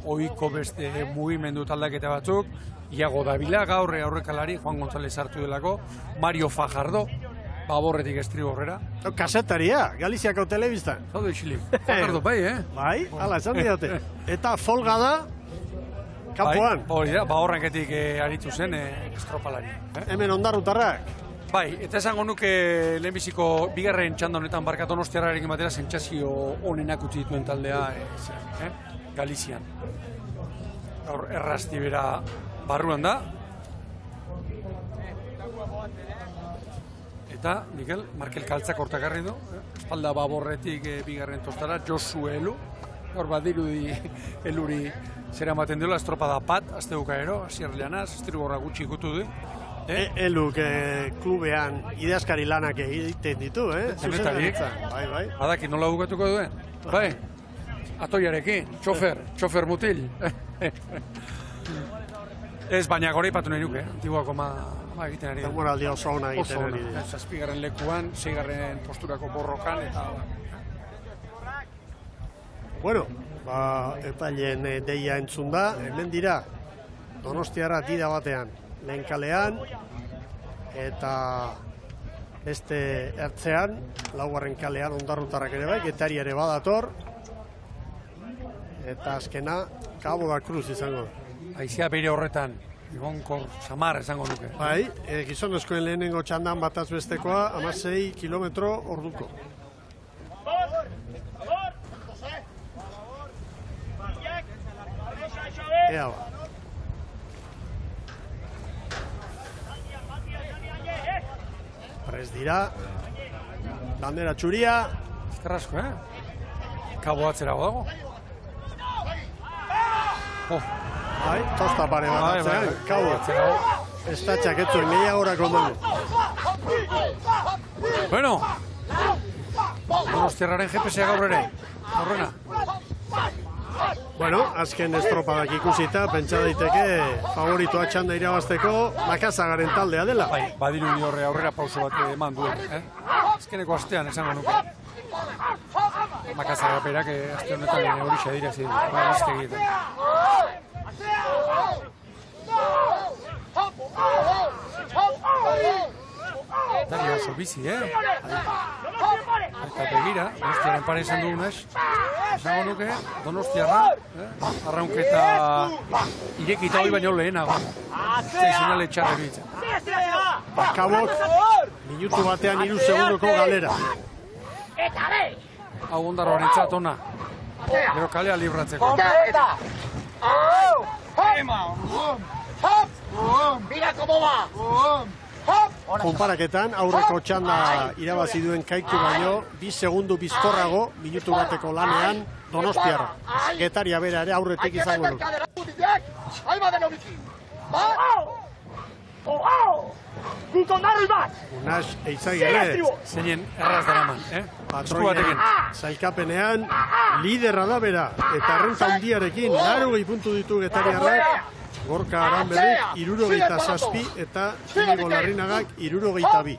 S2: ohiko beste mugimendu taldaketa batzuk, Iago Davila, gaur aurrekalari, Juan González hartu delako, Mario Fajardo, Baborretik estriborrera.
S1: Kasetaria, Galiziako telebistan.
S2: Zaude isilik. Fajardo, bai,
S1: Bai, hala, esan diote. Eta folga da, kanpoan.
S2: Bai, hori da, Baborranketik aritu zen estropalari.
S1: Hemen Ondarrutarrak.
S2: Bai, eta esango nuke lehenbiziko 2. txanda honetan barkat Donostiarrarekin batera sentsazio onenak utzi dituen taldea Galizian. Gaur errasti bera barruan da. Eta, Mikel, Markel Kaltzak hortakarri du. Espalda Baborretik 2. tostara, Josu Elu. Hor bat dirudi Eluri zera ematen dela, estropada pat, azte bukaero, Asier Llanaz, estriborra gutxi ikutu du.
S1: Eluk klubean ideaskari lanak egiten ditu,
S2: Zenetarik.
S1: Bai.
S2: Badaki nola bukatuko duen? Bai, atoiarekin, txofer mutil. Ez, baina gore ipatu nahi nuke, Antiguako egiten ari da.
S1: Moraldia oso ona egiten ari da.
S2: 7. lekuan, 6. posturako borrokan, eta...
S1: Bueno, epailen deia entzun da, hemen dira, Donostiarra dida batean, lehen kalean, eta beste ertzean, 4. kalean Ondarrutarrak ere bai, Getari ere badator, eta azkena, Cabo da Cruz izango da.
S2: Aizea beire horretan, egonkor, samar esango nuke.
S1: Bai, gizonezkoen lehenengo txandan bataz bestekoa, 16 kilometro orduko. ea ba. Prez dira. Bandera txuria.
S2: Eskerrasko, Kabo atzerago dago.
S1: Bai, tosta pare bat atzean, Kabo. Ez da txaketzuen gehiagorako dugu.
S2: Bueno, Donostiarraren GPS-a gaur ere, horrena.
S1: Bueno, azken estropadak ikusita, pentsa daiteke favoritoa txanda irabazteko Makazagaren taldea dela.
S2: Bai, badiru horre aurrera pauso bat eman duen, Azkeneko astean esango nuke. Makazaga berak aste honetan hori xadira zidin, beste egiten. Dari oso bizi, Eta begira, Donostiaren pare izan dugunez, esango nuke, Donostiarra, arraunketa irekita hori baino lehenago. Zinale txarra bitzen.
S1: Kabok, minutu batean 3 segundoko galera.
S2: Hau ondarroaren txatona, gero kalea libratzeko.
S4: Mira cómo va.
S1: Konparaketan, aurreko txanda irabazi duen Kaiku baino, 2 segundu bizkorrago, minutu bateko lanean, Donostiarra. Getaria bera ere aurretik izango du.
S4: Ahí va de Noviki. Gutondarri bat.
S1: Unas Eizagirre,
S2: Zeinen erraz daraman,
S1: patroien sailkapenean, liderra da bera, eta errenta handiarekin, 80 puntu ditu Getariarrak, Gorka Aranberrik 67 eta Inigo Larrinagak 62.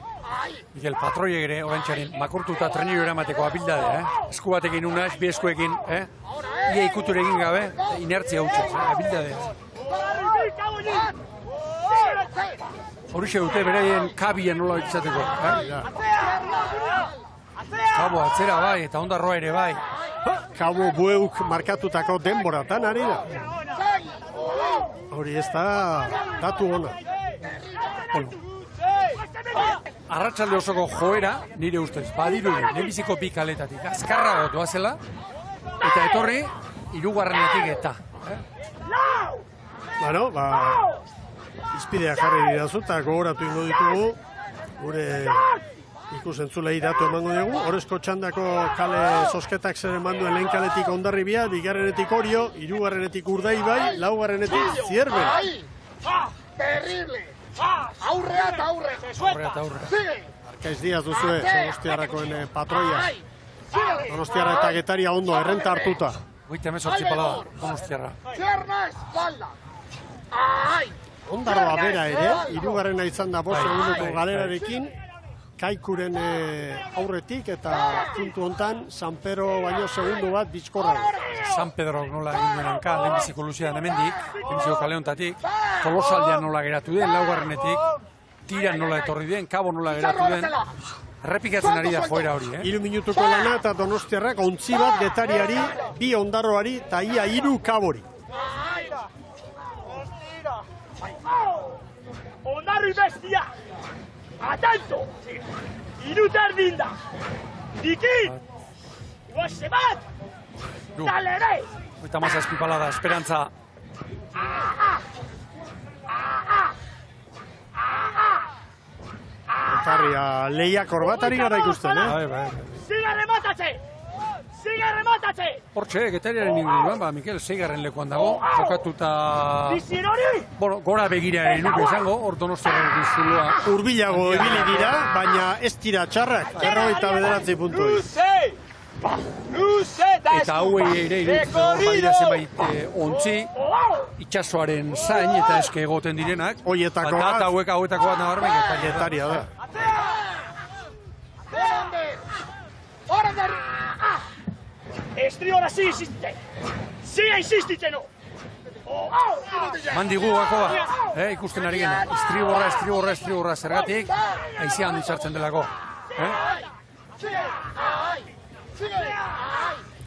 S2: Miguel Patroiek ere orantxarin makurtuta treniro eramateko abildade, Esku batekin unaz, bi eskuekin, Ia ikuture egin gabe, inertzia hutsa, abildade. Horixe dute beraien kabien nola izateko, Kabo atzera bai, eta ondarroa ere bai.
S1: Kabo Bueuk markatutako denboratan ari da. Hori ez da datu ona.
S2: Arratsalde osoko joera, nire ustez, badiru lehenbiziko bi kaletatik, azkarrago doazela, eta etorri, 3. eta.
S1: Bueno, izpidea jarri dirazu eta gogoratu ingo ditugu, gure ikusentzulei datu emango dugu, Orezko txandako kale zosketak zer eman duen lehen kaletik Hondarribia, 2. Orio, 3. Urdaibai, 4. Zierben.
S4: Terrible. Aurrea eta aurre.
S2: Aurrea eta aurre.
S1: Arkaiz Diaz duzue, Donostiarrakoen patroia. Donostiarra eta Getaria ondo, errenta hartuta.
S2: 38 palada, Donostiarra.
S4: Pierna espalda.
S1: Ondarroa bera ere, 3. izan da 5 segundoko galerarekin, Kaikuren aurretik eta puntu hontan San Pedro baino segundu bat bizkorrago.
S2: San Pedro nola egin duen hanka, lehenbiziko luzean hemendik, lehenbiziko kale hontatik, Tolosaldean nola geratu den, 4. Tiran nola etorri den, Kabo nola geratu den, errepikatzen ari da joera hori,
S1: 3 minutuko lana eta Donostiarrak ontzi bat Getariari, 2 Ondarroari eta ia 3 Kabori.
S4: Ondarri bestia. Atento! 3 erdin da! Dikin! Goxe bat! Talere!
S2: 37 palada, esperantza.
S1: Otarria lehiakor bat ari gara ikusten,
S4: Siga rematatze! Siga rematatze!
S2: Hortxe, Getariaren inguruan, Mikel, 6. lekuan dago, jokatuta...
S4: Bizien hori!
S2: Bueno, gora begiraren nuke izango, hor Donostiaren zuloa.
S1: Urbilago ibili dira, baina ez dira txarrak, 49 puntu.
S4: Luze da
S2: Eta hauei ere iruditzen badira zenbait ontzi, itxasoaren zain eta eske egoten direnak.
S1: Hoietako
S2: bat.
S1: bat.
S2: Eta hauetako bat nabarmen
S1: Getaria da.
S4: Estriora sigue insistite! Sigue insistite, no!
S2: Mandigu gakoa, ikusten ari gena. Estriborra, zergatik, aizia handi sartzen delako.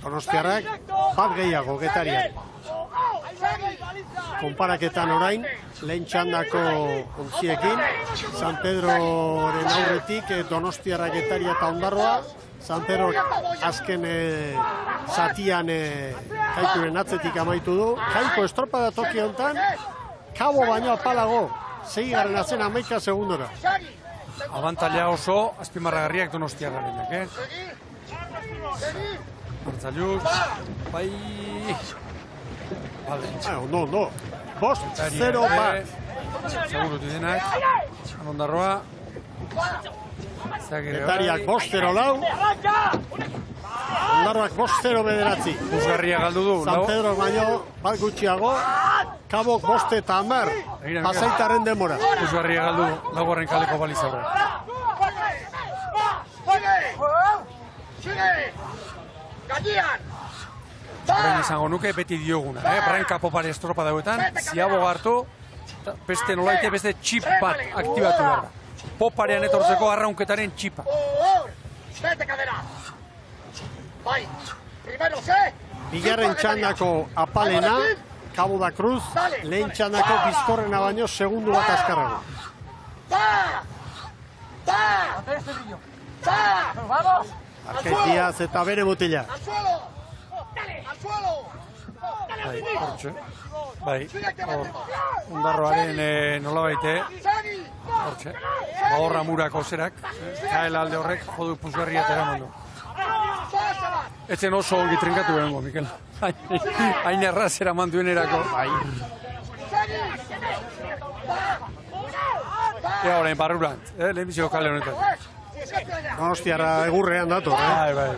S1: Donostiarrak bat gehiago Getarian. Konparaketan orain, lehen txandako ontziekin, San Pedroren aurretik, Donostiarra, Getaria eta Ondarroa, San Pedro azken zatian Kaikuren atzetik amaitu du. Kaiko estropada toki honetan, Kabo baino apalago, 6. atzen 11 segundora.
S2: Abantaila oso, azpimarragarriak Donostiarrarenak, Martzalius, bai...
S1: Ondo. 5-0 bat.
S2: Segurutu denak, Ondarroa.
S1: Getariak 5-0 lau. Ondarroak 5-0 bederatzi.
S2: Puzgarria galdu du.
S1: San Pedro baino bat gutxiago. Kabok 5-10. Pasaitarren demora.
S2: Puzgarria galdu du, laugarren kaleko balizaurra. Horren izango nuke beti dioguna, Branka popare estropa dauetan, ziabo hartu, beste nolaite beste txip bat aktibatu behar da. Poparean etortzeko arraunketaren txipa.
S1: Bigarren txandako apalena, Cabo da Cruz, lehen txandako bizkorrena baino segundu bat azkarrago. Arketiaz eta bere botila. Bai, Ondarroaren nolabaite, hortxe, horra murako zerak, kaela alde horrek, jodu puzgarria eta eraman du. Etzen oso ongi trinkatu behengo, Mikel. Hain erraz eraman duenerako. Ea horrein barrurant, lehenbiziko kale honetan. Donostiarra egurrean dator,
S2: Bai.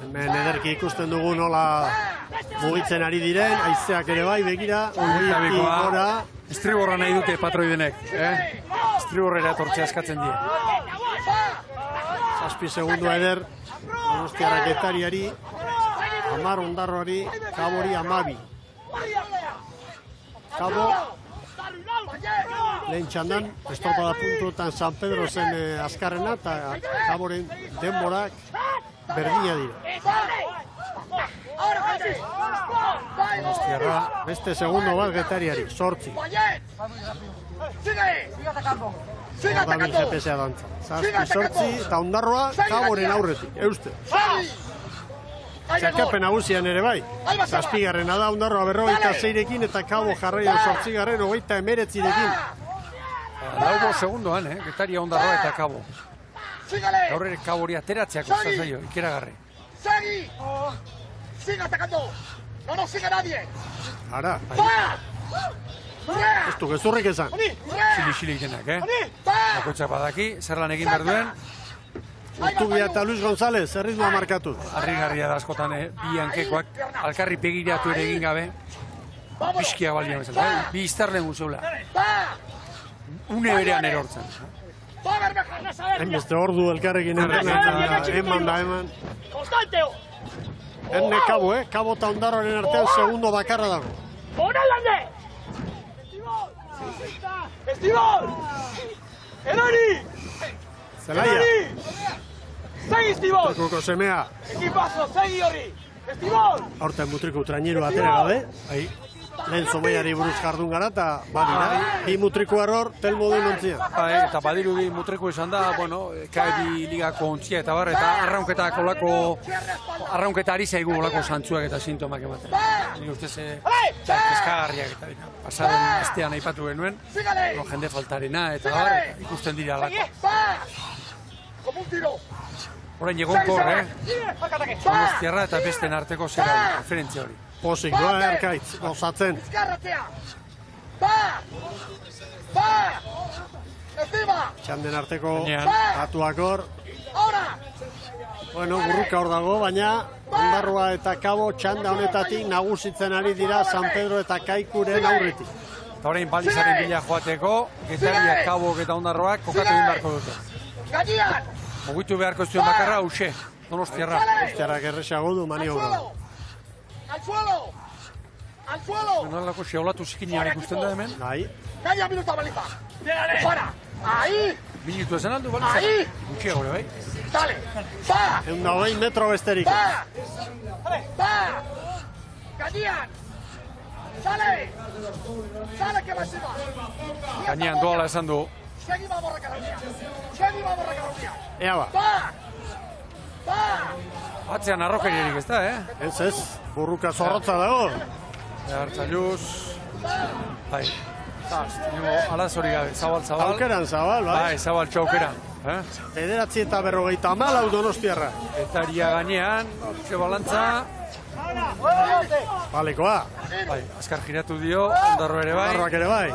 S1: Hemen ederki ikusten dugu nola mugitzen ari diren, haizeak ere bai, begira, ongiatik gora.
S2: Estriborra nahi dute patroidenek, Estriborrera etortzea eskatzen die.
S1: 6 segundu eder, Donostiarra Getariari, 10 Ondarroari, Kabori 12. Kabo, lehen txandan, estropada puntuetan San Pedro zen azkarrena, eta Kaboren denborak berdina dira. Donostiarra, beste segundo bat Getariari, 8. Dabil GPS-a dantza. 7-8 eta Ondarroa Kaboren aurretik, euste. Txarkapen nagusian ere bai. 7. da Ondarroa 46rekin eta Kabo jarraian 8. 29rekin.
S2: Laubo segundoan, Getaria, Ondarroa eta Kabo. Gaur ere Kabori ateratzeako zazaio, ikeragarri.
S4: Sigue atacando. No nos sigue nadie.
S1: Ara. Ez du gezurrik esan.
S2: Xili denak, Bakoitzak badaki, zer lan egin behar duen.
S1: Urtubia eta Luis González, erritmoa markatu.
S2: Harrigarria da askotan, bi hankekoak, alkarri begiratu ere egin gabe. Piskia balia bezala, bi iztarlen guzeula. Une berean erortzen.
S1: Enbeste ordu elkarrekin eman da eman. Erne Kabo, Kabo eta Ondarroaren artean segundo bakarra dago.
S4: ¡Ponelande! ¡Estibor! ¡Erori!
S1: Zelaia.
S4: ¡Segi, Estibor!
S1: Mutrikuko semea.
S4: ¡Equipazo, segi horri! ¡Estibor!
S1: Aurten mutriku traineru atera gabe. Lehen zomeiari buruz jardun gara eta badira. Bi mutriku error, telmo duen ontzia.
S2: Eta badirudi mutriku izan da, KD ligako ontzia eta bar, eta arraunketak olako, arraunketa ari zaigu olako zantzuak eta sintomak ematen. Nik ustez, eskagarriak eta pasaren astean aipatu genuen, jende faltarena eta bar, ikusten dira alako. Horain egonkor, Donostiarra eta besten arteko zera, referentzia hori.
S1: Posik doa erkaitz, gozatzen. Txanden arteko atuak hor. Gurruka hor dago, baina Ondarroa eta Kabo txanda honetatik nagusitzen ari dira San Pedro eta Kaikuren aurretik.
S2: Eta horrein baldizaren bila joateko, Getaria, Kabo eta Ondarroak kokatu egin beharko dute. Mugitu beharko zuen bakarra, Uxe, Donostiarra.
S1: Donostiarrak erresago du maniobra.
S4: ¡Al suelo! ¡Al suelo!
S2: Nolako xeolatu zikinean ikusten da hemen.
S1: Bai.
S4: Media minuto baliza. ¡Para! ¡Ahí!
S2: Minutu esan aldu baliza.
S4: ¡Ahí!
S2: Gutxia gore, bai.
S4: ¡Dale! ¡Va!
S1: 120 metro besterik.
S4: ¡Va! ¡Va! ¡Gañian! ¡Sale! ¡Sale que va encima!
S2: Gainean doala esan du
S4: Seguimos a borrar Cataluña. Seguimos a borrar Cataluña.
S1: Ea ba.
S2: Atzean arrokeririk ez da,
S1: Ez, burruka zorrotza dago.
S2: Hartzailuz. Bai. Alazori gabe, zabal.
S1: Aukeran zabal, bai.
S2: Bai, zabal txaukeran.
S1: 9:54 Donostiarra.
S2: Etaria gainean, hortxe balantza.
S1: Balekoa.
S2: Bai, azkar giratu dio, ondarro ere bai.
S1: Ondarroak ere bai.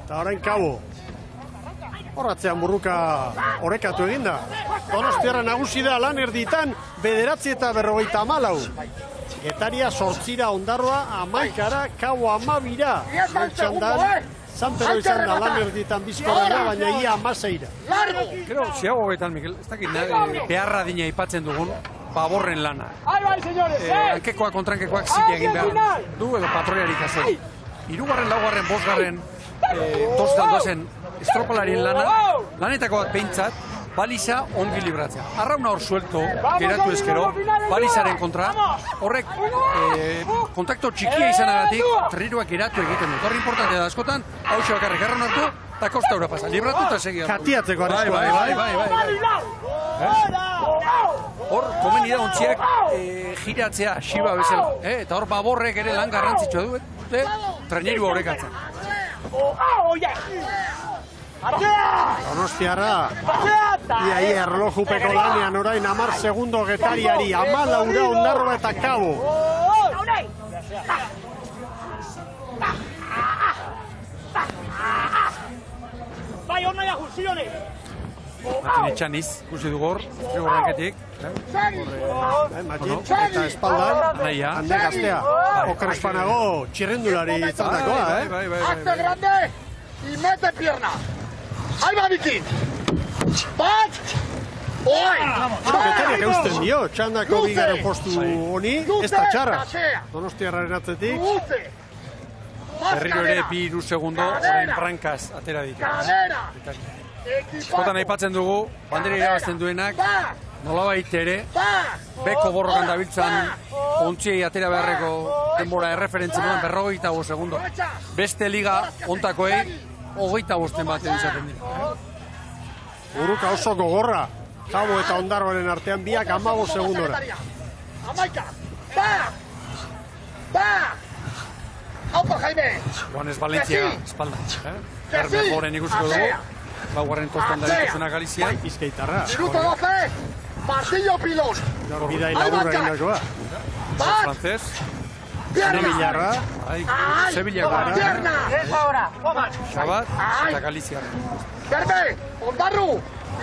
S1: Eta orain Kabo. Horratzean burruka orekatu eginda. Donostiarra nagusi da lan erditan 9:54. Etaria 8 Ondarroa 11, Kabo 12. Txandan, Sanpero izan da lan erditan bizkorra, baina ia 16.
S2: Gero, ziago betan, Mikel, ez dakit beharra dina aipatzen dugun, baborren lana. Hankekoak kontrankekoak zile egin behar du, edo patroiarik azen. 3., 4., 5. Tostan doazen estropalarien lana, lanetako bat behintzat, baliza ongi libratzea. Arrauna hor suelto, geratu ezkero, balizaren kontra, horrek kontakto txikia izanagatik, terriruak geratu egiten dut. Horri importantea da askotan, hau bakarrik arraun hartu, eta kosta hura pasa. Libratu eta segia.
S1: Katiatzeko arriskoa.
S2: Bai. Hor, komeni da ontziak giratzea, xiba bezala. Eta hor baborrek ere lan garrantzitsua du, traineru horrekatzen.
S1: Donostiarra, ia erlojupeko lanean orain 10 segundo Getariari, 14 Ondarroa eta Kabo.
S4: Bai, hor nahi aguzionek!
S2: Matin etxaniz, ikusi dugu hor, horrenketik.
S1: Matin, eta espaldan, hande gaztea. Okerespanago txirrendulari izandakoa,
S4: Hazte grande, y mete pierna. Ahí va, Mikin. Bat! Oi!
S1: Getariak eusten dio, txandako bigaren postu honi, ez da txarra. Donostiarraren atzetik.
S2: Berriro ere 2 segundo, orain prankaz atera ditu. Eskotan aipatzen dugu, bandera irabazten duenak, nolabait ere, beko borrokan dabiltzan, ontziei atera beharreko denbora erreferentzen duen 45 segundo. Beste liga ontakoei, 25 bat izaten dira.
S1: Buruka oso gogorra, Kabo eta Ondarroaren artean biak 15 segundora.
S4: Amaika! Ba! Aupa, Jaime!
S2: Joanes Valencia, espalda. Herme joren ikusiko dugu. Laugarren tostan da dituzuna Galizian.
S1: Bizkaitarra.
S4: Minuto 12, Martillo Pilón.
S1: Bidai laburra egindakoa.
S2: Francés.
S1: Sevillarra.
S2: Sevillako.
S4: Pierna!
S2: Xabat eta Galiziarra.
S4: Gerbe! Ondarru!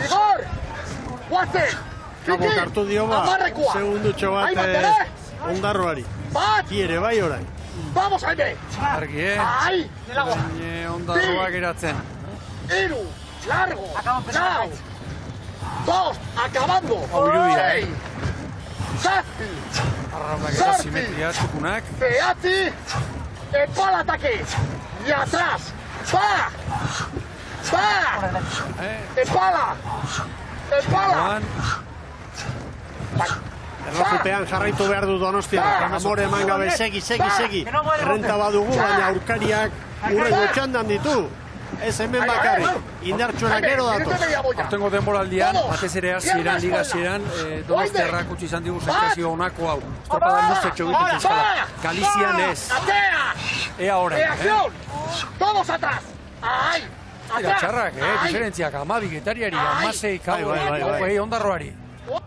S4: Igor! Guaze!
S1: Kabo kartu dio ba, segundutxo bat Ondarroari. Kiere bai orain.
S4: Vamos, Jaime!
S2: Argi, Ondarroak eratzen.
S4: Iru, largo, lau, 2, acabando, 6, Zazpi,
S2: Arraunak eta simetria, txukunak.
S4: Beatzi, empal ataque, y atrás, empala,
S1: Erlojupean jarraitu behar du Donostiarra. Amore eman gabe, segi. Errenta badugu, baina aurkariak urrengo txandan ditu. Ez hemen bakarrik, indartsuenak gero datu.
S2: Hortengo denboraldian, batez ere hasieran, liga hasieran, Donostiarrak utzi izan digu sentsazio honako hau. Estropada luztetxo egiten zizkala. Galizian ez. Ea orain,
S4: Todos atrás.
S2: Eta txarrak, diferentziak, 12 Getariari, 16 Kabo, Ondarroari.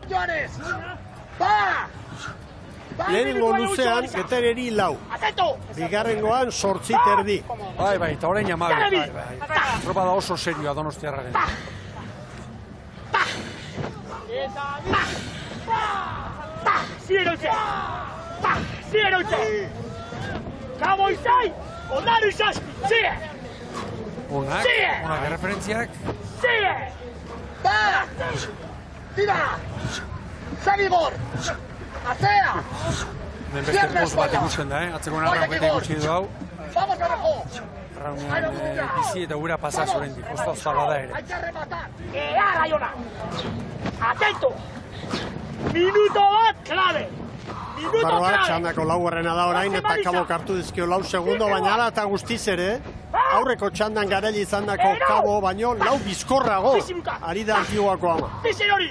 S4: Joanes,
S1: Lehenengo luzean, Getariari 4. Bigarrengoan 8 erdi.
S2: Bai, eta orain 12. Estropada oso serioa Donostiarraren.
S4: Kabo izai, Ondarru izazpi, sigue!
S2: Onak referentziak.
S4: Sigue! Tira! Segibor! Atzea!
S2: Hemen beste post bat ikusten da, atzekoen arrauketa ikusi du hau.
S4: Vamos, Berrejo!
S2: Arraunean bizi eta gura pasaz horrendik, posta zala da ere.
S4: Hay que rematar! Ea, Raiona! Atento! Minuto bat, clave!
S1: Ondarroa txandako laugarrena da orain eta Kabok hartu dizkio 4 segundo, baina ala eta guztiz ere, aurreko txandan garaile izandako Kabo, baino 4 bizkorrago ari da Antiguako ama.
S4: Bizen hori!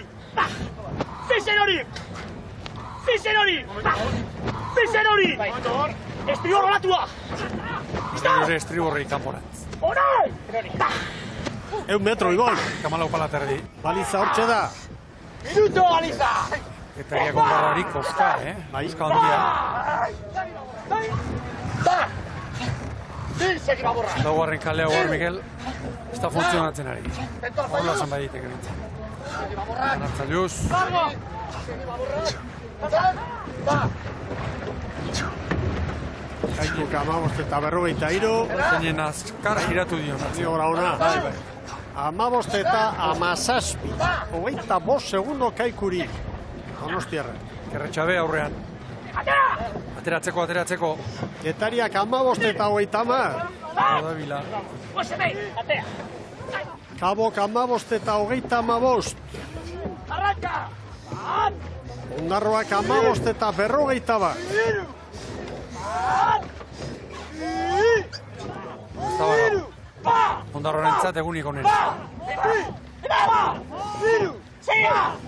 S4: Bizen hori! Bizen hori! Bizen hori! Estribor olatua!
S2: Estriborri kanporantz.
S4: Orai!
S1: 100 metro igual.
S2: Kamalau palaterdi.
S1: Baliza hortxe da.
S4: Minuto, Aliza!
S2: Getaria kondarrari koska, koska handia.
S4: Segi baborra!
S2: Laugarren kalea hor, Miguel, ez da funtzionatzen ari. Horla zan baditek egintzen. Nartzaliuz.
S1: Kaikuk 15 eta 43.
S2: Zeinen azkar giratu dio.
S1: Ziora ona. 15 eta 17. 25 segundo Kaikuri. Donostiarra.
S2: Kerretxabe aurrean. Ateratzeko.
S1: Getariak 15 eta 30.
S2: Oda bila.
S1: Kabok 15 eta 35.
S4: Arranka!
S1: Ondarroak 15 eta 41.
S2: Ondarroarentzat egunik onena.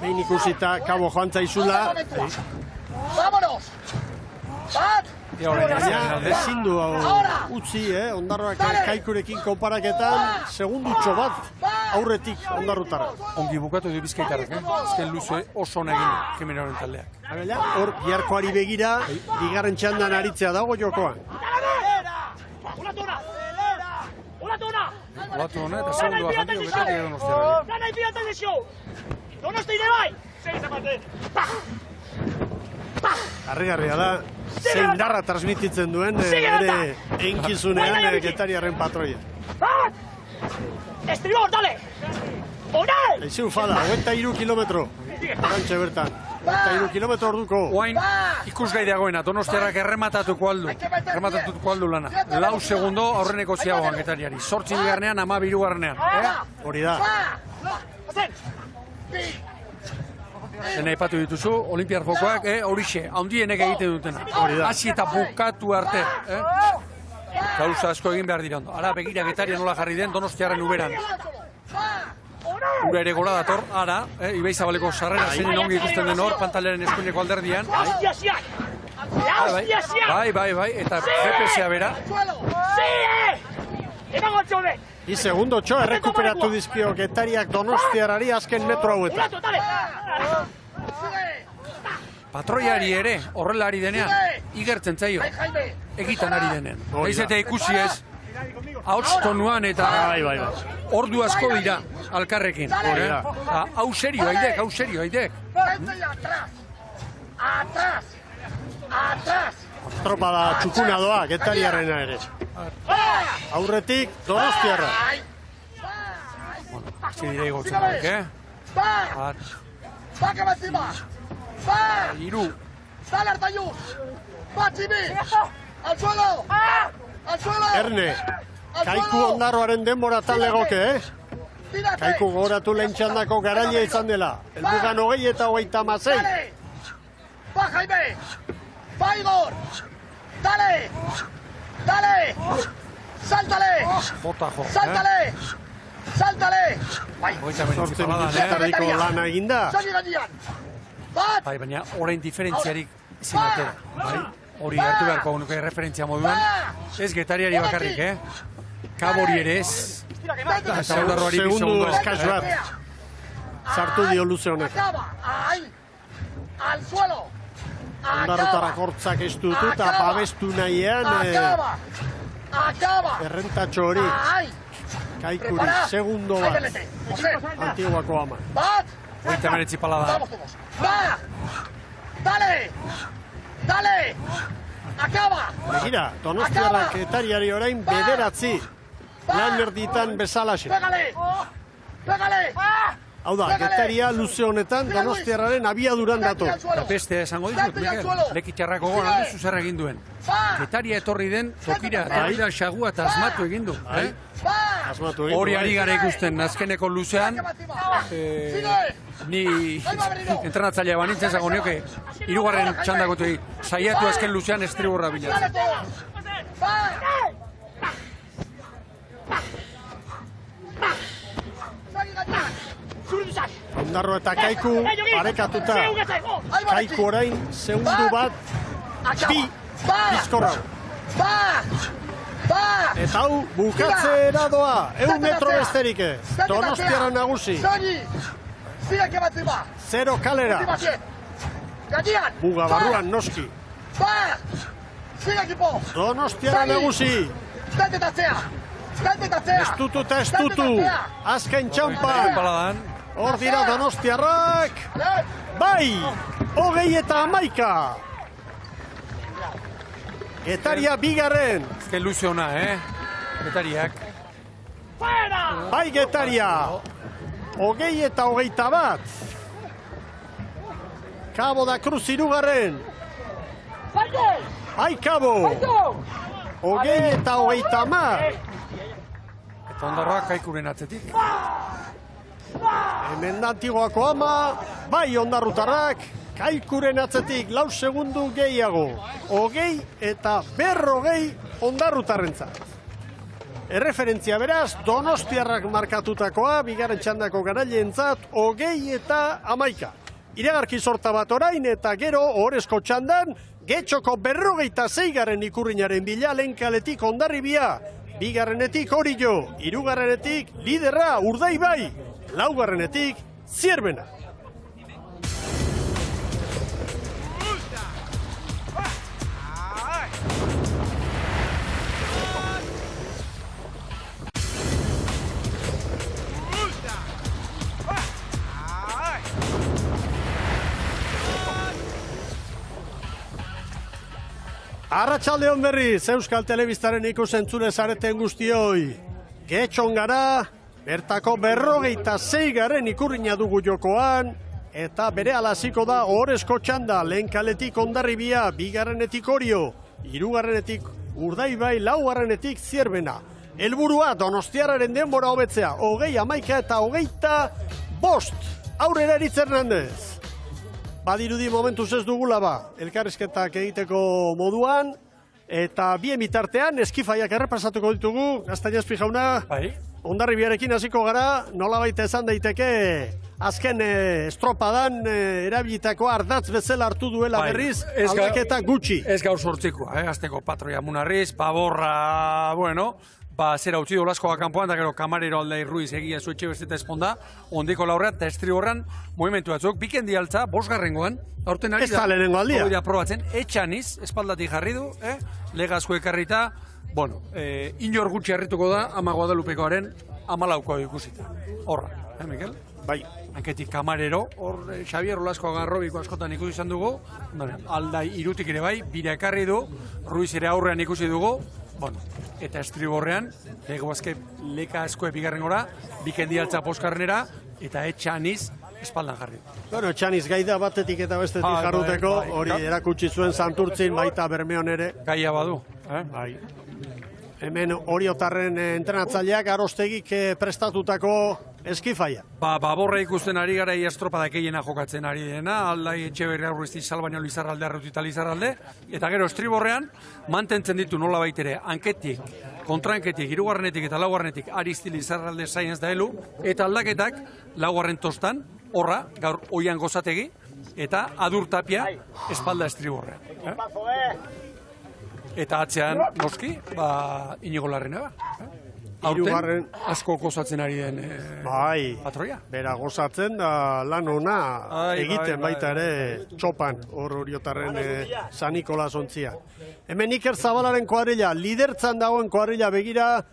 S1: Behin ikusita Kabo joan zaizula.
S4: Vámonos! Bat!
S1: Baina ezin du utzi, Ondarroak Kaikurekin konparaketan segundutxo bat aurretik Ondarrutara.
S2: Ongi bukatu du Bizkaitarrak, azken luze oso negin Kemenaren taldeak.
S1: Hor, biharkoari begira, bigarren txandan aritzea dago jokoan.
S2: Olatu hona eta segundua jandio Getaria Donostiarra.
S4: Gana y pida televisión. Donosti de bai. Seis aparte.
S1: Harrigarria da, zein darra transmititzen duen ere einkizunean Getariaren patroia.
S4: Bat! Estribor, dale! Onal!
S1: Eixu fada, 23 kilometro. Orantxe bertan, 23 kilometro orduko.
S2: Oain ikusgai dagoena, Donostiarrak errematatuko aldu lana. 4 segundo aurreneko ziagoan Getariari. 8 bigarnean, 12 bigarnean.
S1: Hori da.
S2: Dena ipatu dituzu, Olimpiar Jokoak, horixe, handienek egiten dutena. Hasi eta bukatu arte. Gauza asko egin behar dira ondo. Ara, begira Getaria nola jarri den Donostiarren uberan. Ura ere gora dator, ara, Ibaizabaleko sarrera zeinen ongi ikusten den hor, pantalaren eskuineko alderdian. Bai, eta GPS-a bera.
S1: Bi segundo txo errekuperatu dizkio Getariak Donostiarrari azken metro hauetan.
S2: Patroiari ere, horrela ari denean, igertzen zaio, egitan ari denean. Naiz eta ikusi ez, ahots tonuan eta ordu asko dira alkarrekin. Hau serio haidek.
S1: Estropada txukuna doa Getariarrena ere. Aurretik Donostiarra.
S2: Zidire igotzen daik,
S4: Saca encima.
S2: Iru.
S4: Sale Artayus. Va Chibi. Al suelo. Al suelo.
S1: Erne, Kaiku Ondarroaren denboratan legoke, Kaiku gogoratu lehen txandako garaile izan dela. Elbugan 20 eta 36.
S4: Va Jaime. Va Igor. Dale. Sáltale. Sáltale.
S1: Zortzen minutarriko lana eginda.
S2: Bai, baina orain diferentziarik ezin atera. Hori hartu beharko nuke referentzia moduan. Ez Getariari bakarrik, Kabori ere ez. Eta Ondarroari
S1: segundu eskaz bat. Sartu dio luze honek. Ondarrotarak hortzak ez dutu eta babestu nahian errentatxo hori. Kaikuri, segundo bat. Antiguako ama.
S2: Oita meretzi palada.
S4: Dale! Acaba!
S1: Begira, Donostiarrak Getariari orain 9 lan erditan bezalaxe.
S4: Pégale!
S1: Hau da, Getaria luze honetan Donostiarraren abiaduran dato.
S2: Beste esango ditut, Miguel, lekitxarrako goran alduzu zer egin duen. Getaria etorri den tokira, eta xagua eta asmatu egin du.
S1: Asmatu egin.
S2: Hori ari gara ikusten azkeneko luzean, ni entrenatzailea banintzen zago nioke, hirugarren txandako saiatu azken luzean estriborra bilatzen.
S1: Ondarro eta Kaiku parekatuta. Kaiku orain segundu bat bi bizkorra. Eta hau bukatzera doa, 100 metro besterik ez. Donostiara nagusi. 0 kalera. Muga barruan noski. Donostiara nagusi. Estutu eta estutu. Azken txampan. Hor dira Donostiarrak. Bai! 21. Getaria bigarren.
S2: Azken luze ona, Getariak.
S1: Bai Getaria. 21. Cabo da Cruz hirugarren. Bai Cabo. 20.
S2: Eta Ondarroak Kaikuren atzetik.
S1: Hemen da Antigoako ama. Bai Ondarrutarrak. Kaikuren atzetik 4 segundu gehiago. 20 eta 40 Ondarrutarrentzat. Erreferentzia beraz, Donostiarrak markatutakoa, bigarren txandako garaileentzat, 20 eta 11. Iragarki sorta bat orain eta gero ohorezko txandan, Getxoko 46. ikurrinaren bila lehenkaletik Hondarribia, bigarrenetik Orillo, hirugarrenetik liderra Urdaibai, laugarrenetik Zierbena. Arratsaldeon berriz, Euskal Telebistaren ikusentzule zareten guztioi. Getxon gara, bertako 46. ikurrina dugu jokoan, eta bere alaziko da ohorezko txanda, lehenkaletik Hondarribia, bigarrenetik Orio, hirugarrenetik Urdaibai, laugarrenetik Zierbena. Helburua Donostiarraren denbora hobetzea, 20, 11 eta 25. Aurrera Eritz Hernandez. Badirudi momentuz ez dugula elkarrizketak egiteko moduan, eta bien bitartean eskifaiak errepasatuko ditugu, Gaztainazpi jauna, Hondarribiarekin hasiko gara, nolabait esan daiteke, azken estropadan erabilitako ardatz bezala hartu duela berriz, aldaketa gutxi.
S2: Ez gaur sortzikoa, azteko Patroia Munarriz, Paborra, zera utzi dolaskoa kanpoan, da gero Kamarero Aldai Ruiz egia zuetxe besteta esponda, ondiko laurrean eta estriborran movimentu batzuk, bikendi altza, 5. aurten ari
S1: da. Ez da lehenengo aldia.
S2: Hori aprobatzen, etxaniz, espaldatik jarri du, legazko ekarrita, inor gutxi harrituko da, ama Guadalupekoaren 14 ikusita. Horra, Mikel?
S1: Bai.
S2: Hanketik Kamarero, hor Xabier Olasko Garrobiko askotan ikusi izan dugu, Aldai irutik ere bai, bira ekarri du, Ruiz ere aurrean ikusi dugu, eta estriborrean, legoazke leka asko bigarren gora, bikendi altza poskarrenera, eta etxaniz espaldan jarri.
S1: Etxaniz gaida batetik eta bestetik jarruteko, hori erakutsi zuen Santurtzin, baita Bermeon ere.
S2: Gaia badu.
S1: Hemen Oriotarren entrenatzaileak Arostegik prestatutako eskifaia.
S2: Baborra ikusten ari gara estropada gehiena jokatzen ari dena, Aldai Etxeberria Urrizti Salbaino Lizarralde, Arrutita Lizarralde, eta gero estriborrean mantentzen ditu nola baitere, hanketik, kontrahanketik, hirugarrenetik eta laugarrenetik Aristi Lizarralde Science da helu, eta aldaketak laugarren tostan, horra, gaur oian gozategi, eta Adur Tapia espalda estriborrean. Eta atzean, noski, Inigo Larrena Aurten, asko gozatzen ari den Patroia.
S1: Bera gozatzen da lan ona egiten baita ere txopan, hor Oriotarren San Nikolas ontzia. Hemen Iker Zabalaren kuadrilla, lidertzan dagoen kuadrilla begira,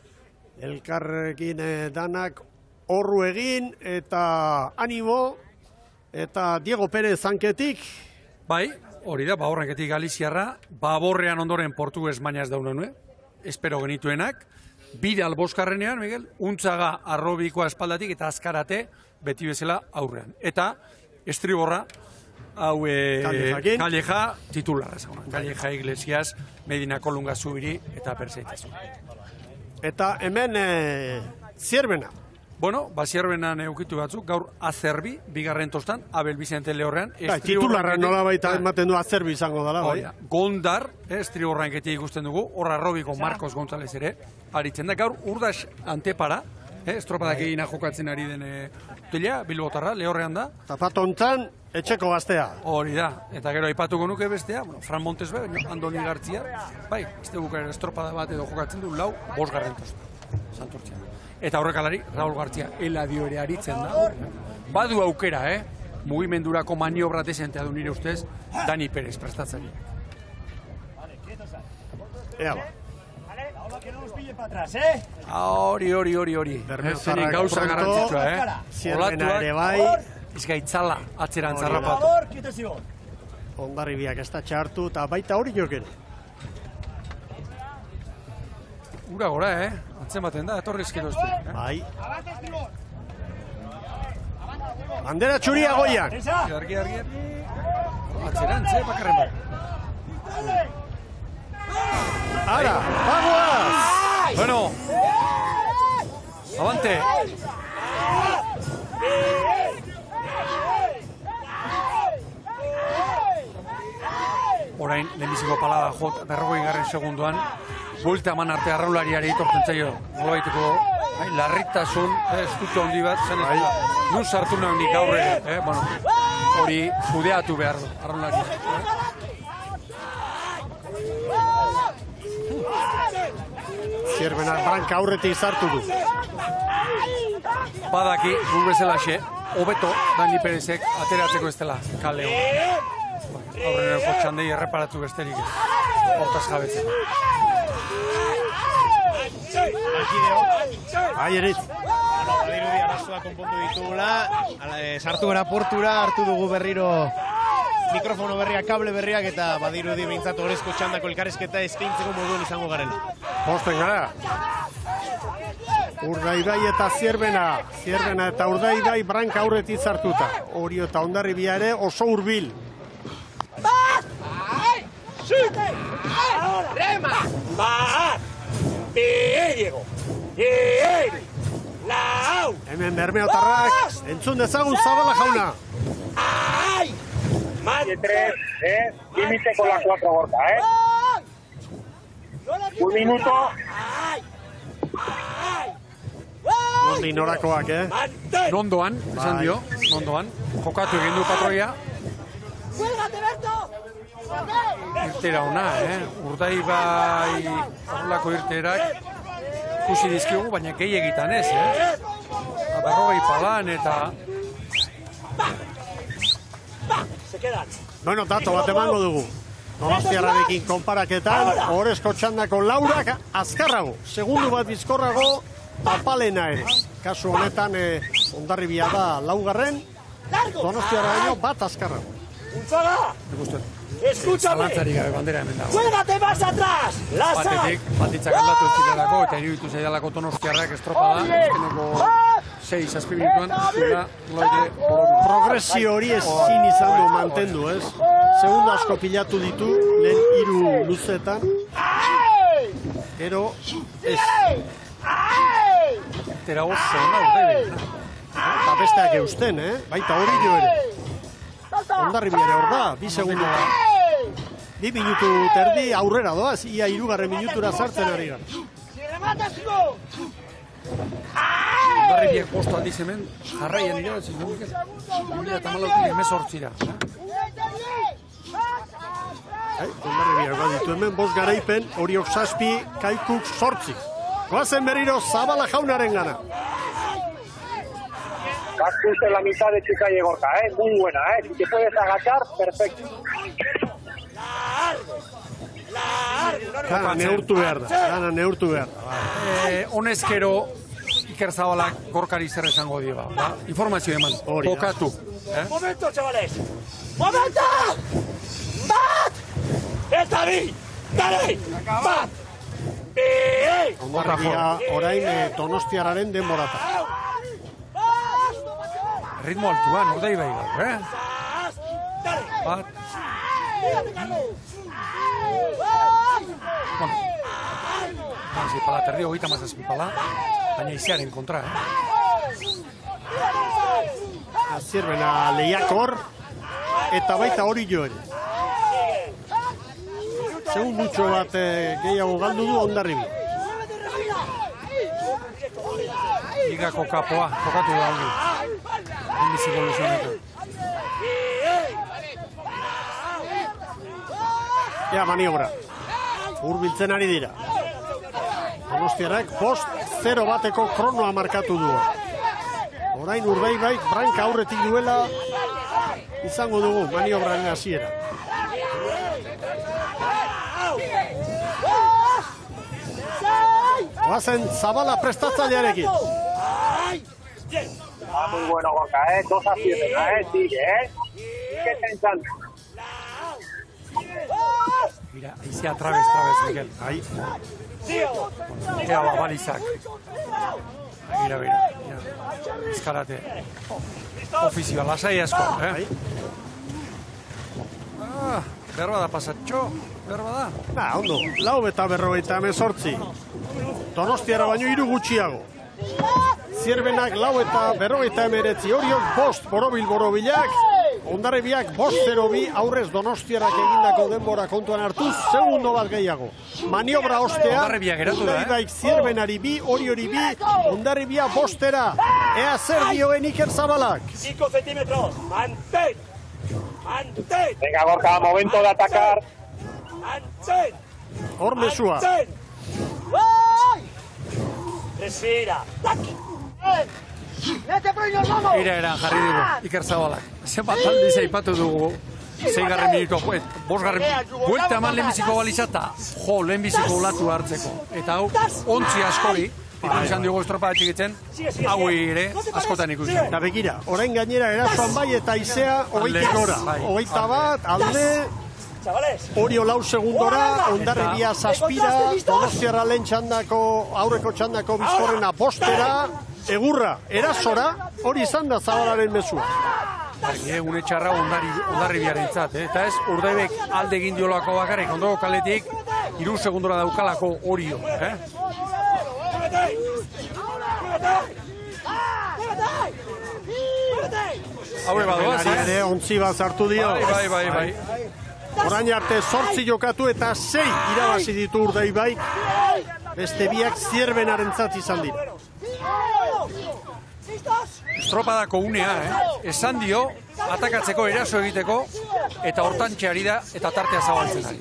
S1: elkarrekin danak horru egin, eta animo, eta Diego Pérez hanketik.
S2: Hori da, Baborranketik Galiziarra, Baborrean ondoren portugues mainaz daunen, espero genituenak, Bidal boskarrenean, Miguel, untzaga arrobikoa espaldatik eta azkarate beti bezala aurrean. Eta estriborra, hau Calleja titularra zauna. Calleja Iglesias, Medina Kolunga Zubiri eta Perseitasun.
S1: Eta hemen Zierbena.
S2: Bueno, Zierbenan eukitu batzuk, gaur Azerbi, bigarren tostan, Abel Vicente Lehorrean.
S1: Titularra nola baita ematen du Azerbi izango dela, bai.
S2: Gondar, estrio horrenketik ikusten dugu, horra Robiko Marcos González ere, aritzen da, gaur Urdas Antepara, estropadak egina jokatzen ari den tila, Bilbotarra, Lehorrean da.
S1: Zapatontzan, etxeko gaztea.
S2: Hori da, eta gero aipatuko nuke bestea, Fran Montes be, Andoni Gartzia, bai, ez dugu estropada bat edo jokatzen du, 5. tosta, Santurtzian. Eta horrekalari, Raúl Gartzia, Eladio ere aritzen da. Badu aukera, mugimendurako maniobra desentea du nire ustez, Dani Pérez prestatzari.
S1: Ea ba.
S2: Hori. Zerik gauza garrantzitsua,
S1: Zierbena ere bai.
S2: Izgaitzala, atzeran zarrapatu.
S1: Hondarribiak ez da txartu, eta baita hori joken.
S2: Ura gora, atzen baten da, etorri ezkero ez du.
S1: Bai. Bandera txuria goian.
S2: Argi. Atzeran, bakarren bat.
S1: Ara, bagoaz!
S2: Bueno. Avante. Orain, lehenbiziko palada jot, 40. segunduan, buelta eman arte arraulariari itortzen zaio. Nola baiteko, larritasun, estutu handi bat, zen ez da. Nun sartu nahi nik aurre, hori kudeatu behar du, arraulariari.
S1: Zierbenak branka aurretik sartu du.
S2: Badaki, gu bezalaxe, hobeto Dani Perezek ateratzeko ez dela kaleo. Aurreneko txandei erreparatu besterik ez. Hortaz jabetzen.
S1: Bai, erit.
S3: Badirudi arazoa konpontu ditugula, sartu gara portura, hartu dugu berriro mikrofono berriak, kable berriak, eta badirudi behintzat horrezko txandako elkarrizketa eskaintzeko moduan izango garela.
S1: Posten gara. Urdaibai eta Zierbena. Zierbena eta Urdaibai branka aurretik sartuta. Orio eta Hondarribia ere oso hurbil.
S5: Rema, bat, Diego, lau.
S1: Hemen Bermeotarrak, entzun dezagun Zabala jauna.
S5: Ay, más
S6: de 3, límite con la 4 gorda, Un minuto.
S1: Nondi norakoak,
S2: Nondoan, esan dio, nondoan. Jokatu egin du patroia. Irtera ona, Urdaibai horrelako irterak ikusi dizkigu, baina gehiegitan ez, 40 palan eta...
S1: Bueno, dato bat emango dugu. Donostiarrarekin konparaketan, Ohorezko txandako laurak azkarrago. Segundu bat bizkorrago, apalena ere. Kasu honetan, Hondarribia da 4. Donostiarraino bat azkarrago.
S5: Unzaga, escúchame.
S2: Zalantzari gabe bandera hemen dago.
S5: Juégate más atrás, Lasa.
S2: Batetik, batitzak aldatu zidelako eta iruditu zaidalako Donostiarrak estropada. Azkeneko 6 azpibituan,
S1: progresio hori ezin izan du mantendu, ez? Segundo asko pilatu ditu, lehen 3 luzetan. Gero, ez.
S2: Tera oso, Urdaibai.
S1: Eta besteak eusten, baita hori jo ere. Hondarribia ere hor da, 2 segundu. 2 minutu terdi aurrera doaz, ia 3. minutura sartzen ari gara.
S2: Hondarribiak posto aldiz hemen, jarraian irabatzen dugu. 2014 18
S1: Hondarribiak baditu hemen, 5 garaipen, Oriok 7, Kaikuk 8. Goazen berriro Zabala jaunaren gana.
S6: Vas justo en la mitad de tu calle Gorka, muy buena, si te puedes agachar, perfecto.
S1: Gana neurtu behar da.
S2: Honezkero, Iker Zabalak Gorkari zer esango dio, informazio eman, kokatu.
S5: Momento, chavales, momento! Bat! Eta bi! Dale! Bat!
S1: Hondarribia orain Donostiarraren denborata.
S2: Ritmo altuan, Urdaibai gaur, Bat. Bueno, pala terdi, 37 pala. baina iziaren kontra,
S1: Zierbena lehiakor, eta baita hori jo ere. Segundutxo bat gehiago galdu du Hondarribi.
S2: Ligako kapoa, jokatu da hori. Enbiziko luzionetan.
S1: Ja, maniobra. Hurbiltzen ari dira. Donostiarrak 5-0 bateko kronoa markatu du. Orain Urdaibaik branka aurretik duela izango dugu maniobraren hasiera. Oazen Zabala prestatzailearekin.
S6: Muy bueno, Gorka, 2-7, sigue, sigue pensando.
S2: Mira, aizea trabez, Miguel. Ahí. Ea balizak. Mira. Eskarate. Ofizioa, lasai asko, Berba da pasatxo, berba da.
S1: Ondo, 4:58. Donostiara baino 3 gutxiago. Zierbenak 4:59, Oriok 5 borobilak. Hondarribiak 5-0 aurrez Donostiarrak egindako denbora kontuan hartuz, segundo bat gehiago. Maniobra ostea, Urdaibaik Zierbenari 2, Oriori 2, Hondarribia 5-0. Ea zer dioen Iker Zabalak.
S5: 5 centímetros, mantén.
S6: Venga, Gorka, momento de atacar.
S5: Mantén.
S1: Hor mesua.
S5: Respira.
S2: Eran jarri dugu, Iker Zabalak. Zenbat aldiz aipatu dugu, 6. minuto, 5. Buelta eman lehenbiziko balizata, lehenbiziko olatu hartzeko. Eta hau, ontzi askori, izan dugu estropa txikitzen, hau ere askotan ikusi.
S1: Eta begira, orain gainera erasoan bai eta izea 20 gora. 21, alde, Orio 4 segundora, Hondarribia 7, Donostiarra lehen txandako, aurreko txandako bizkorrena 5, egurra, erasora, hori izan da Zabalaren mezua.
S2: Une txarra Hondarribiarentzat, eta ez Urdaibek alde egin diolako bakarrik, ondoko kaletik 3 segundora daukalako Orio. Haue badoaz,
S1: ere ontzi bat zartu dio.
S2: Bai.
S1: Orain arte 8 jokatu eta 6 irabazi ditu Urdaibaik, beste biak Zierbenarentzat izan dira.
S2: Estropadako unea, esan dio, atakatzeko, eraso egiteko, eta hortantxe ari da, eta tartea zabaltzen ari.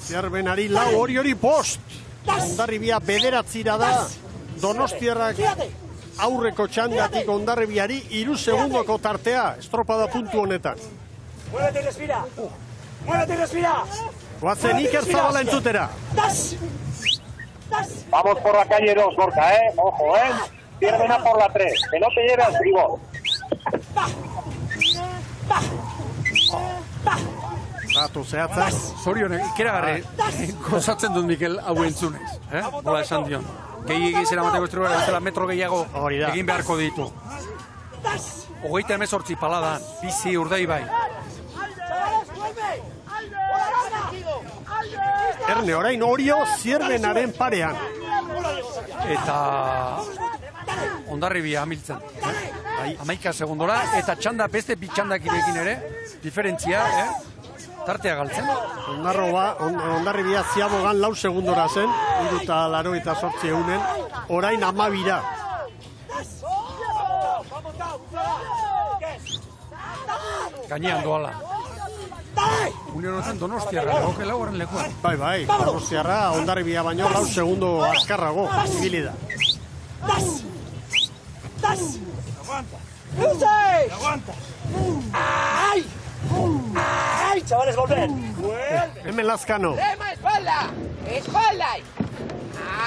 S1: Zierbenari 4, Oriori 5. Hondarribia 9 da, Donostiarrak aurreko txandatik Hondarribiari 3 segundoko tartea, estropada puntu honetan.
S5: Muévete y respira.
S1: Guazen Iker Zabala entzutera.
S6: Vamos por la calle 2, Gorka, ojo, Zierbena por la 3, que no te lleve al tribo.
S1: Ratu zehatzak.
S2: Zorionek, ikeragarri, gozatzen dut Mikel hau entzunez. Nola esan dion. Gehiagizera mateko estribera, ez dela metro gehiago egin beharko ditu. 38 paladan, bizi Urdaibai.
S1: Erne, orain Orio Zierbenaren parean.
S2: Eta Hondarribia amiltzen. 11 segundora, eta txanda beste bitxandakirekin ere, diferentzia, tartea galtzen.
S1: Hondarribia Ziabogan 4 segundora zen, 388 eunen, orain 12.
S2: Gainean doala. Une honetan Donostiarra legoke lauaren lekuan.
S1: Bai, Donostiarra Hondarribia baino 4 segundo azkarrago, ibili da.
S5: Aguanta. ¡Ay, chavales, volver!
S1: Hemen Lazkano.
S7: ¡Espalda!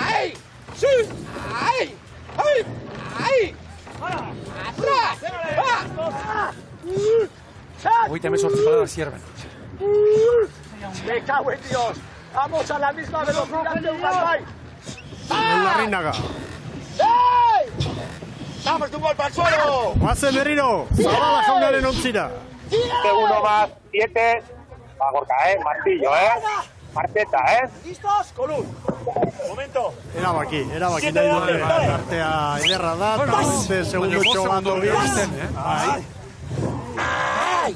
S7: ¡Ay! ¡Sí! ¡Ay! ¡Atrás!
S2: Hoy también sorteada Zierben.
S5: ¡Me cago en Dios! ¡Vamos a la misma velocidad de Urdaibai!
S1: En la Reinaga.
S5: ¡Vamos de un golpe al suelo!
S1: Guazen berriro, Zabala jaunaren ontzira.
S6: Segundo más, 7. Va, Gorka, martillo, Arteta,
S5: Listos, Colún. Momento.
S1: Erabaki nahi dute, artea ederra da, eta dute segundo txobatu bizten,
S7: Ai! Ai!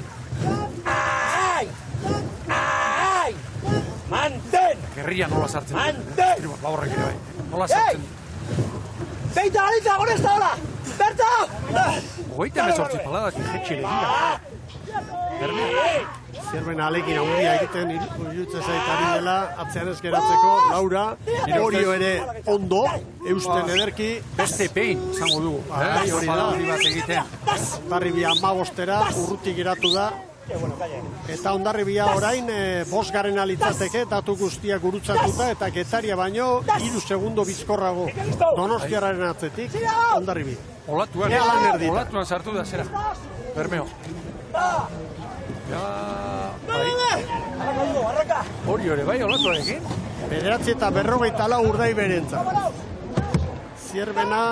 S7: Ai! Manten!
S2: Gerria nola sartzen.
S7: Manten!
S2: Baurrek ere bai. Nola sartzen.
S5: Beita, galitza, gonesta, hola! Berta!
S2: 38 paladak jetxile dira.
S1: Zierbena alekin handia egiten iruditzen zaitari dela, atzean ez geratzeko, Laura, Orio ere ondo, eusten ederki.
S2: Beste pein, izango dugu.
S1: Hori da.
S2: Hori bat egiten.
S1: Ondarribia 15 urrutik geratu da. Eta Ondarribia orain 5. litzateke, datu guztiak gurutzatuta, eta Getaria baino 3 segundo bizkorrago. Donostiarraren atzetik, Ondarribia.
S2: Olatuan sartu da, zera. Bermeo. Hori ere, bai, olatuarekin.
S1: 9:40 Urdaiberentzat. Zierbena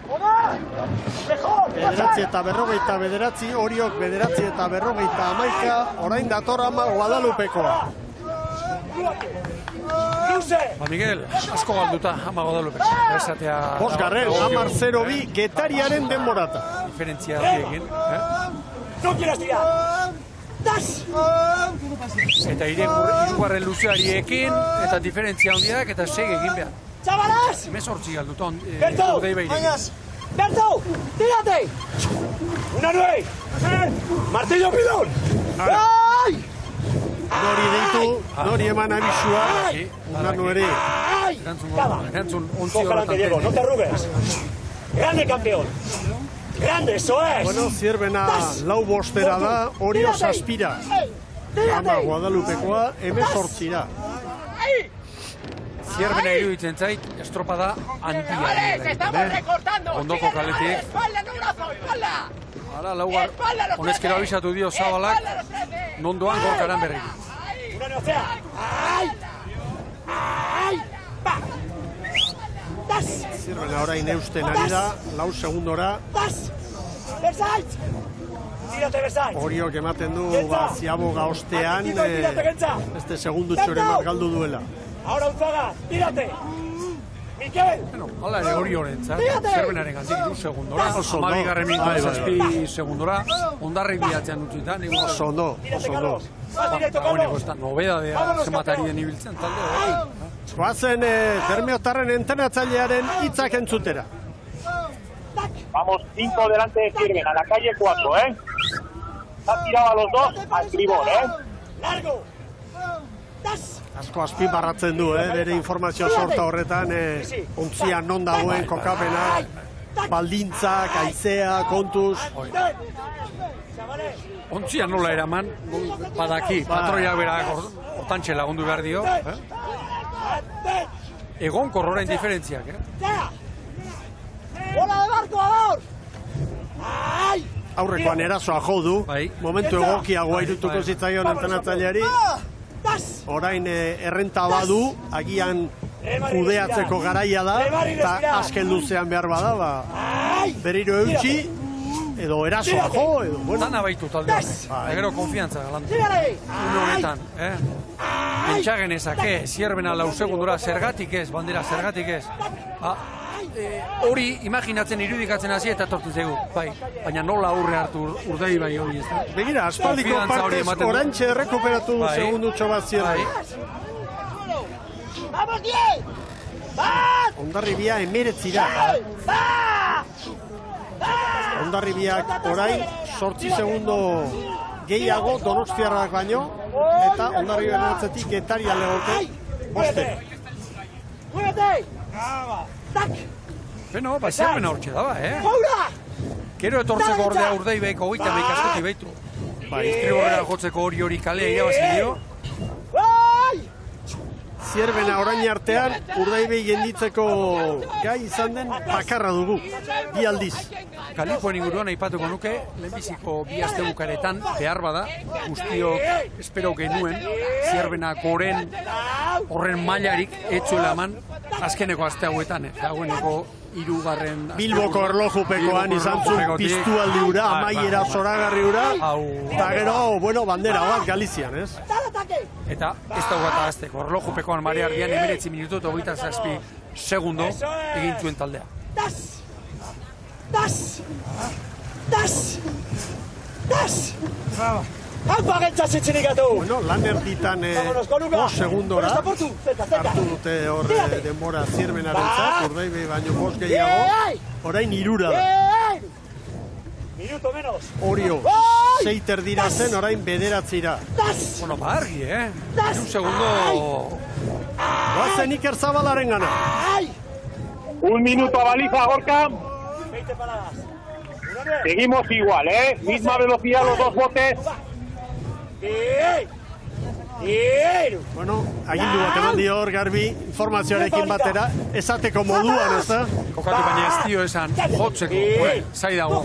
S1: 9:49, Oriok 9:51, orain dator ama Guadalupekoa.
S2: Ba, Miguel, asko galduta ama Guadalupe. Esatea...
S1: 5. 10-0-2, Getariaren denborata.
S2: Diferentzia horiekin.
S5: No quieras tirar. Das!
S2: Eta irugarren luzeariekin, eta diferentzia handiak, eta sege egin behar.
S5: ¡Chavalas!
S2: 18 galduta
S5: ¡Berto! ¡Berto! ¡Tírate! ¡Una 9! ¡Martillo pilón! ¡Ay!
S1: Nori deitu, nori eman abisua, unarnu ere.
S2: Erantzun 11
S5: Coja delante, Diego, no te arrugues. ¡Grande campeón! ¡Grande, eso es!
S1: Bueno, Zierbena 4 da, Orio 7. Ama Guadalupekoa 18.
S2: Zierbena iruditzen zait, estropada handia. Ondoko kaletik.
S7: ¡Espalda, no brazo! ¡Espalda!
S2: Hala, laugar, honezkero abisatu dio Zabalak, nondoan gorkaran berri.
S5: ¡Una neocea! ¡Ay! ¡Ay! ¡Va! ¡Das!
S1: Zierbena orain eusten ari da, 4 segundora.
S5: ¡Das! ¡Versailles! ¡Tírate, Versailles!
S1: Oriok ematen du, Ziaboga ostean, beste segundu txore bat galdu duela.
S5: Ahora Unzaga, tírate. Miquel.
S2: Bueno, hala ere hori horrentzat, Zierbenaren gandik 2 segundora, 12. minutu 7 segundora, Ondarrik bilatzean utzitan,
S1: oso ondo.
S2: Dagoeneko ez da nobedadea zematari den ibiltzen talde.
S1: Goazen Bermeotarren entrenatzailearen hitzak entzutera.
S6: Vamos 5 delante de Zierbena, a la calle 4, Ha tirado a los 2 al tribón,
S5: Largo. Das.
S1: Asko azpimarratzen du, bere informazio sorta horretan, ontzian non dagoen kokapena, baldintzak, haizea, kontuz.
S2: Ontzian nola eraman, badaki, patroiak berak hortantxe lagundu behar dio. Egon korroren diferentziak,
S5: ¡Bola de barco, Ador! ¡Ay!
S1: Aurrekoan erasoa jo du, momentu egokiagoa irutuko zitzaion entrenatzaileari. Orain errenta badu, agian kudeatzeko garaia da, eta azken luzean behar bada, berriro eutxi, edo erasoa jo, edo, bueno.
S2: Dana baitu talde hori, egero konfiantza galantu. Uno honetan, Pentsagen ezake, Zierbena 4 segundora, zergatik ez, bandera, zergatik ez. Hori imaginatzen irudikatzen hasi eta tortu zaigu, bai. Baina nola aurre hartu Urdai bai hori ez da.
S1: Begira, aspaldiko partez orantxe errekuperatu segundutxo bat Zierbena.
S5: ¡Vamos, 10! ¡Bat!
S1: Ondarribia 19. Ondarribiak orain 8 segundo gehiago Donostiarrak baino, eta Ondarribiaren atzetik Getaria legoke 5.
S5: ¡Muévete! ¡Tac!
S2: Beno, ba, Zierbena hortxe daba,
S5: ¡Paula!
S2: Kero etortzeko ordea Urdai behiko 30 askotik behitu. Ba, iztri horrela jotzeko hori kalea irabazi dio.
S1: Zierbena orain artean, Urdaibai genditzeko gai izan den bakarra dugu, 2 aldiz.
S2: Kalipoen inguruan aipatuko nuke, lehenbiziko 2 aste bukaretan, behar bada, guztiok espero genuen, Zierbena horren mailarik etzuela eman, azkeneko aste hauetan, dagoeneko 3.
S1: Bilboko erlojupekoan izan zuen piztu aldi hura, amaiera zoragarri hura, eta gero, bueno, bandera bat Galizian, ez?
S2: Eta ez daugat ahazteko, erlojupekoan mare ardian 19 minutu eta 27 segundo egin zuen taldea.
S1: Bueno, lan erditan 5 segundora hartu dute hor denbora Zierbenarentzat, Urdaibai baino 5 gehiago, orain 3 da.
S5: Minuto menos.
S1: Orio, 6 erdira zen, orain 9.
S2: Bueno, ba argi, 1 segundo...
S1: Goazen Iker Zabalaren gana.
S6: 1 minuto a baliza, Gorka.
S5: 20 paradas.
S6: Seguimos igual, misma velocidad los dos botes.
S1: Bueno, agindu bat eman dio hor Garbi, informazioarekin batera, esateko moduan, ez da?
S2: Kokatu baina ez dio esan jotzeko, zai dago.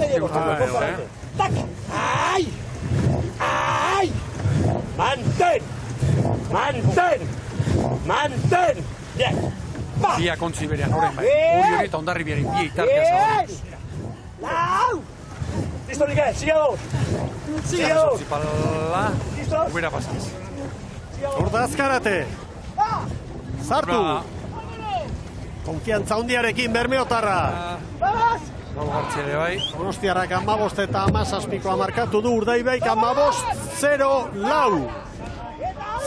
S5: Mantén! Bien!
S2: Bia kontzi berean, horren bai. Hori eta Hondarribiaren bia itartea zabaluz.
S5: Listo, Miguel, sigue a 2. Sigue a 2.
S2: Zipala, ubera pasaz.
S1: Urda azkarate. Zartu. Konfiantza hundiarekin Bermeotarra.
S2: Gau gartzi ere bai.
S1: Donostiarrak 15 eta 17 markatu du, Urdaibaik 15-0-4.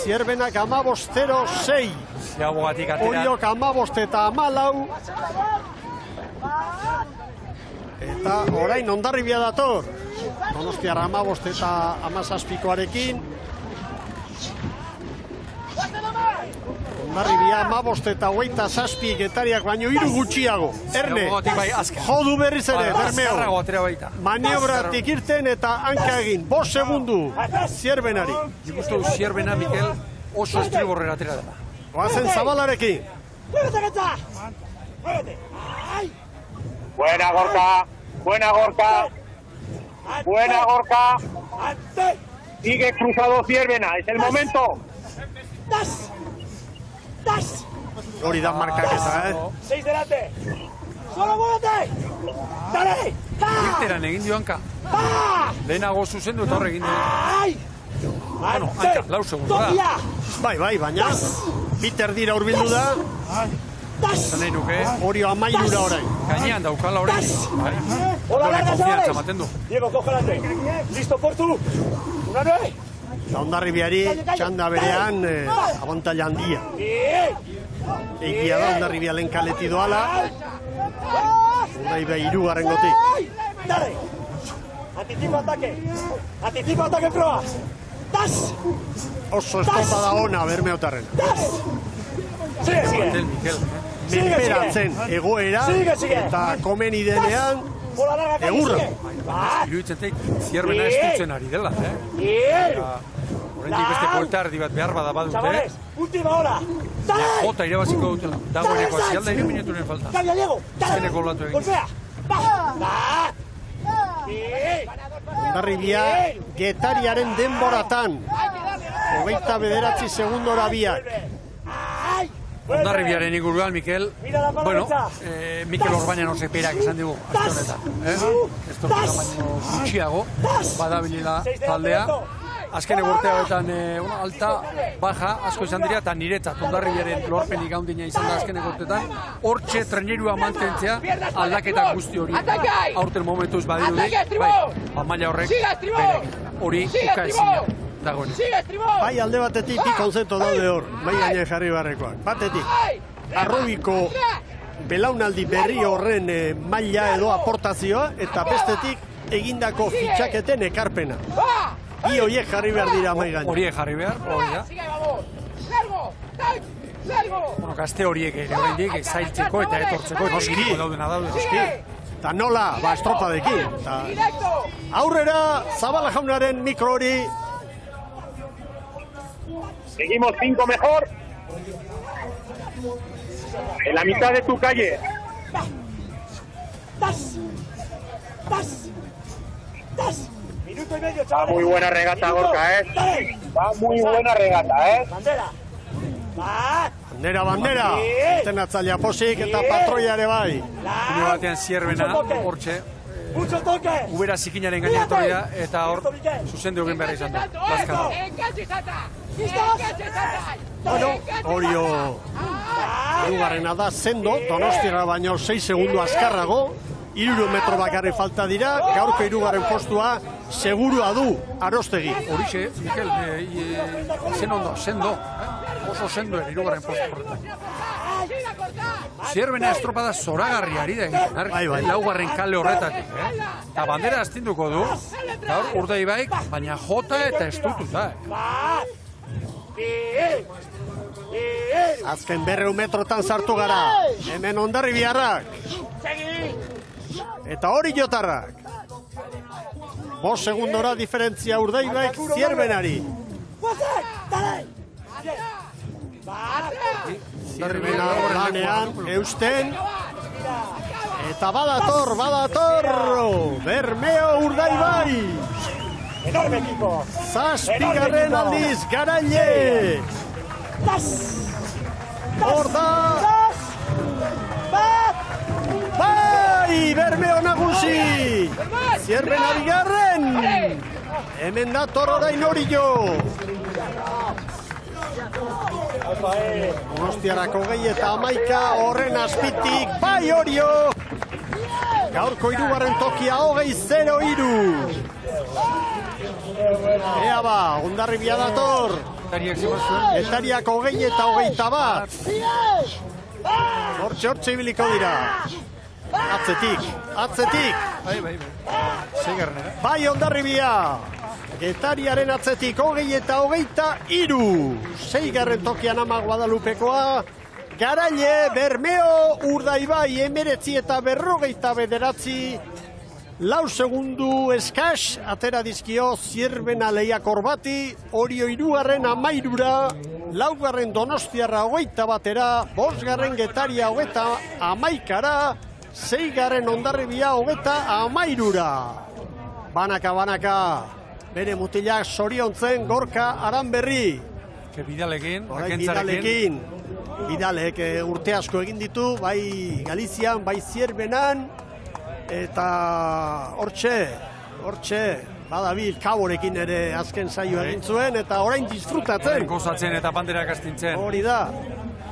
S1: Zierbenak 15-0-6.
S2: Ziabogatik atera.
S1: Oriok 15 eta 14. Eta orain Hondarribia dator. Donostiarra 15 eta 17arekin. Hondarribia 15 eta 27 Getariak baino 3 gutxiago. Erne, jodu berriz ere, Bermeo. Maniobratik irten eta hanka egin. 5 segundu, Zierbenari.
S2: Nik uste du Zierbena, Mikel, oso estriborrera atera dela.
S1: Goazen Zabalarekin.
S6: Buena, Gorka. Buena, Gorka. Buena, Gorka. Sigue cruzado Zierbena, es el momento.
S1: Hori da markaketa,
S5: 6 delante. Solo muévete. Dale.
S2: Irteran egin dio hanka. Lehenago zuzendu eta horre egin dio. Bueno, hanka, 4 segundu da.
S1: Bai, baina Peter dira urbildu da.
S2: Zan nahi nuke.
S1: Orio 13 orain.
S2: Gainean daukala orain.
S5: Hola,
S2: Dole
S5: larga,
S2: konfiantza
S5: chavales.
S2: ematen du.
S5: Diego, cógelate. Listo, Portu. 1-9.
S1: Eta Hondarribiari txanda berean abantaila handia. Egia da Hondarribia lehen kaleti doala. Urdaibai 3.
S5: Dale. Anticipo ataque. Anticipo ataque proa.
S1: Oso estropa da ona Bermeotarren.
S5: Sigue.
S2: Del Mikel.
S1: Menperatzen egoera eta komeni denean
S5: Bola larga,
S1: egurra.
S2: Iruditzen teik, Zierbena ez dutzen ari dela, Horrendik beste buelta erdi bat behar bada badute.
S5: Chavales, última hora. Dale.
S2: Jota irabaziko dutela. Dagoeneko azialda 3 minuturen falta.
S5: Cambia, Diego.
S2: Azkeneko olatu egin.
S5: Golpea.
S1: Hondarribia Getariaren denboratan 29 segundora biak.
S2: Hondarribiaren inguruan, Mikel, bueno, Mikel Orbañan oseperak esan dugu, azte honetan. Ez torketa baino gutxiago, badabilila taldea. Azken egurte hauetan alta, baja, asko izan dira, eta niretzat Hondarribiaren lorpenik gaundina izan da azken egurtetan. Hortxe trenerua mantentzea aldaketa guzti hori. Aurten momentuz badirudi, bai, maila horrek berek hori uka ezina dagoen.
S1: Bai alde batetik bi konzeptu daude hor, bai gaine jarri barrekoak. Batetik, Arrobiko belaunaldi berri horren maila edo aportazioa, eta bestetik egindako fitxaketen ekarpena. Bi horiek jarri behar dira mai gaine.
S2: Horiek jarri behar, hori da. Bueno, gazte horiek ere horrendik zailtzeko eta etortzeko eta egiteko daudena daude.
S1: Eta nola, estropadekin. Aurrera, Zabala jaunaren mikro hori.
S6: Seguimos 5 mejor. En la mitad de tu calle.
S5: Minuto y medio,
S6: Va
S5: chavales.
S6: muy buena regata, Gorka, Va muy buena regata,
S5: Bandera.
S1: Bandera. Entrenatzailea posik eta patroia ere bai.
S2: Une batean Zierbena, hortxe,
S5: Mucho toque.
S2: ubera zikinaren gaina etorri da, eta hor zuzendu egin behar izan da. Lazkara.
S1: Bueno, Orio hirugarrena da Sendo, Donostiara baino 6 segundu azkarrago, 3 metro bakarri falta dira, gaurko hirugarren postua segurua du Arostegi.
S2: Horixe, Mikel, sendo, oso sendo hirugarren postu horretan. Zierbena estropada zoragarri ari da egiten,
S1: Bai.
S2: laugarren kale horretatik, Eta bandera astinduko du, gaur Urdaibaik, baina jota eta estututa,
S1: Azken 200 metrotan sartu gara, hemen Hondarribiarrak. Eta hori jotarrak. 5 segundora diferentzia Urdaibaik Zierbenari. Zierbena lanean, eusten. Eta badator, Bermeo Urdaibai.
S5: Enorme equipo.
S1: Zazpigarren aldiz Garaile. Hor da. Bai, Bermeo nagusi. Zierbena bigarren. Hemen dator orain Orio. Donostiarako 20 horren azpitik, bai Orio! Gaurko hirugarren tokia 20-0-3. Ea ba, Hondarribia dator. Etariak 20 eta 21. Hortxe ibiliko dira. Atzetik.
S2: Bai. Seigarrenera.
S1: Bai Hondarribia. Getariaren atzetik 20 eta 23. 6. tokian Ama Guadalupekoa. Garaile, Bermeo, Urdaibai, 19 eta 49. 4 segundu eskas, atera dizkio Zierbena lehiakor bati, Orio 3. 13. 4. Donostiarra 21. 5. Getaria 21. 6. Hondarribia 13. Banaka. Bere mutilak soriontzen Gorka Aranberri.
S2: Bidalekin,
S1: Bidalekin. Bidalek urte asko egin ditu, bai Galizian, bai Zierbenan. Eta hortxe, badabil Kaborekin ere azken saioa egin zuen, eta orain disfrutatzen.
S2: Gozatzen eta banderak astintzen.
S1: Hori da.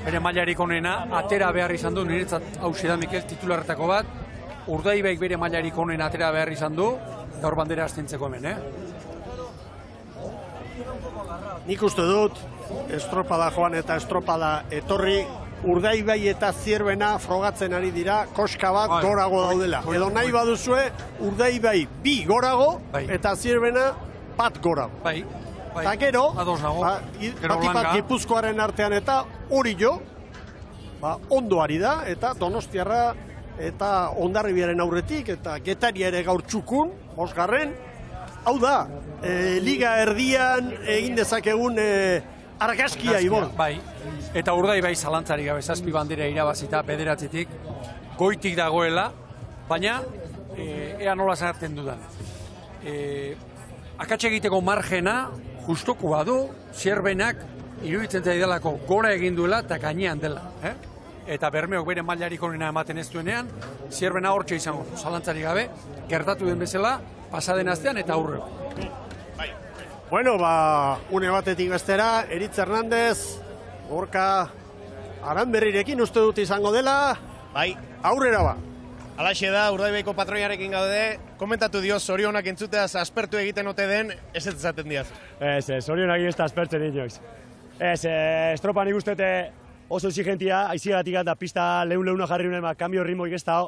S2: Bere mailarik onena, atera behar izan du, niretzat hauxe da Mikel titularretako bat. Urdaibaik bere mailarik onena atera behar izan du, gaur bandera astintzeko hemen,
S1: Nik uste dut, estropada joan eta estropada etorri, Urdaibai eta Zierbena frogatzen ari dira, koska bat gorago daudela. Edo nahi baduzue, Urdaibai 2 gorago, eta Zierbena 1 gorago.
S2: Bai.
S1: Eta gero,
S2: Blanka.
S1: Gipuzkoaren artean eta Orio, ondo ari da, eta Donostiarra eta Hondarribiaren aurretik, eta Getaria ere gaur txukun, 5. Hau da, liga erdian egin dezakegun argazkia ibon.
S2: Bai, eta Urdaibai zalantzari gabe, 7 bandera irabazita bederatzitik, goitik dagoela, baina ea nola zarten dudan. Akatxe egiteko margena, justuko badu, Zierbenak iruditzen zaidalako gora egin duela eta gainean dela. Eta Bermeok bere mailarik onena ematen ez duenean, Zierbena hortxe izango, zalantzari gabe, gertatu den bezala, pasaden astean eta aurreo.
S1: Bueno, une batetik bestera, Eritz Hernandez, Gorka Aranberrirekin uste dut izango dela.
S3: Bai.
S1: Aurrera ba.
S3: Alaxe da, Urdaibaiko patroiarekin gaude, komentatu dio zorionak entzuteaz aspertu egiten ote den, ez ezaten diaz.
S8: Zorionak ez da aspertzen inoiz. Estropan ikustete oso exigentia, aizigatik eta pista leuna jarri unen, kambio ritmoik ez da,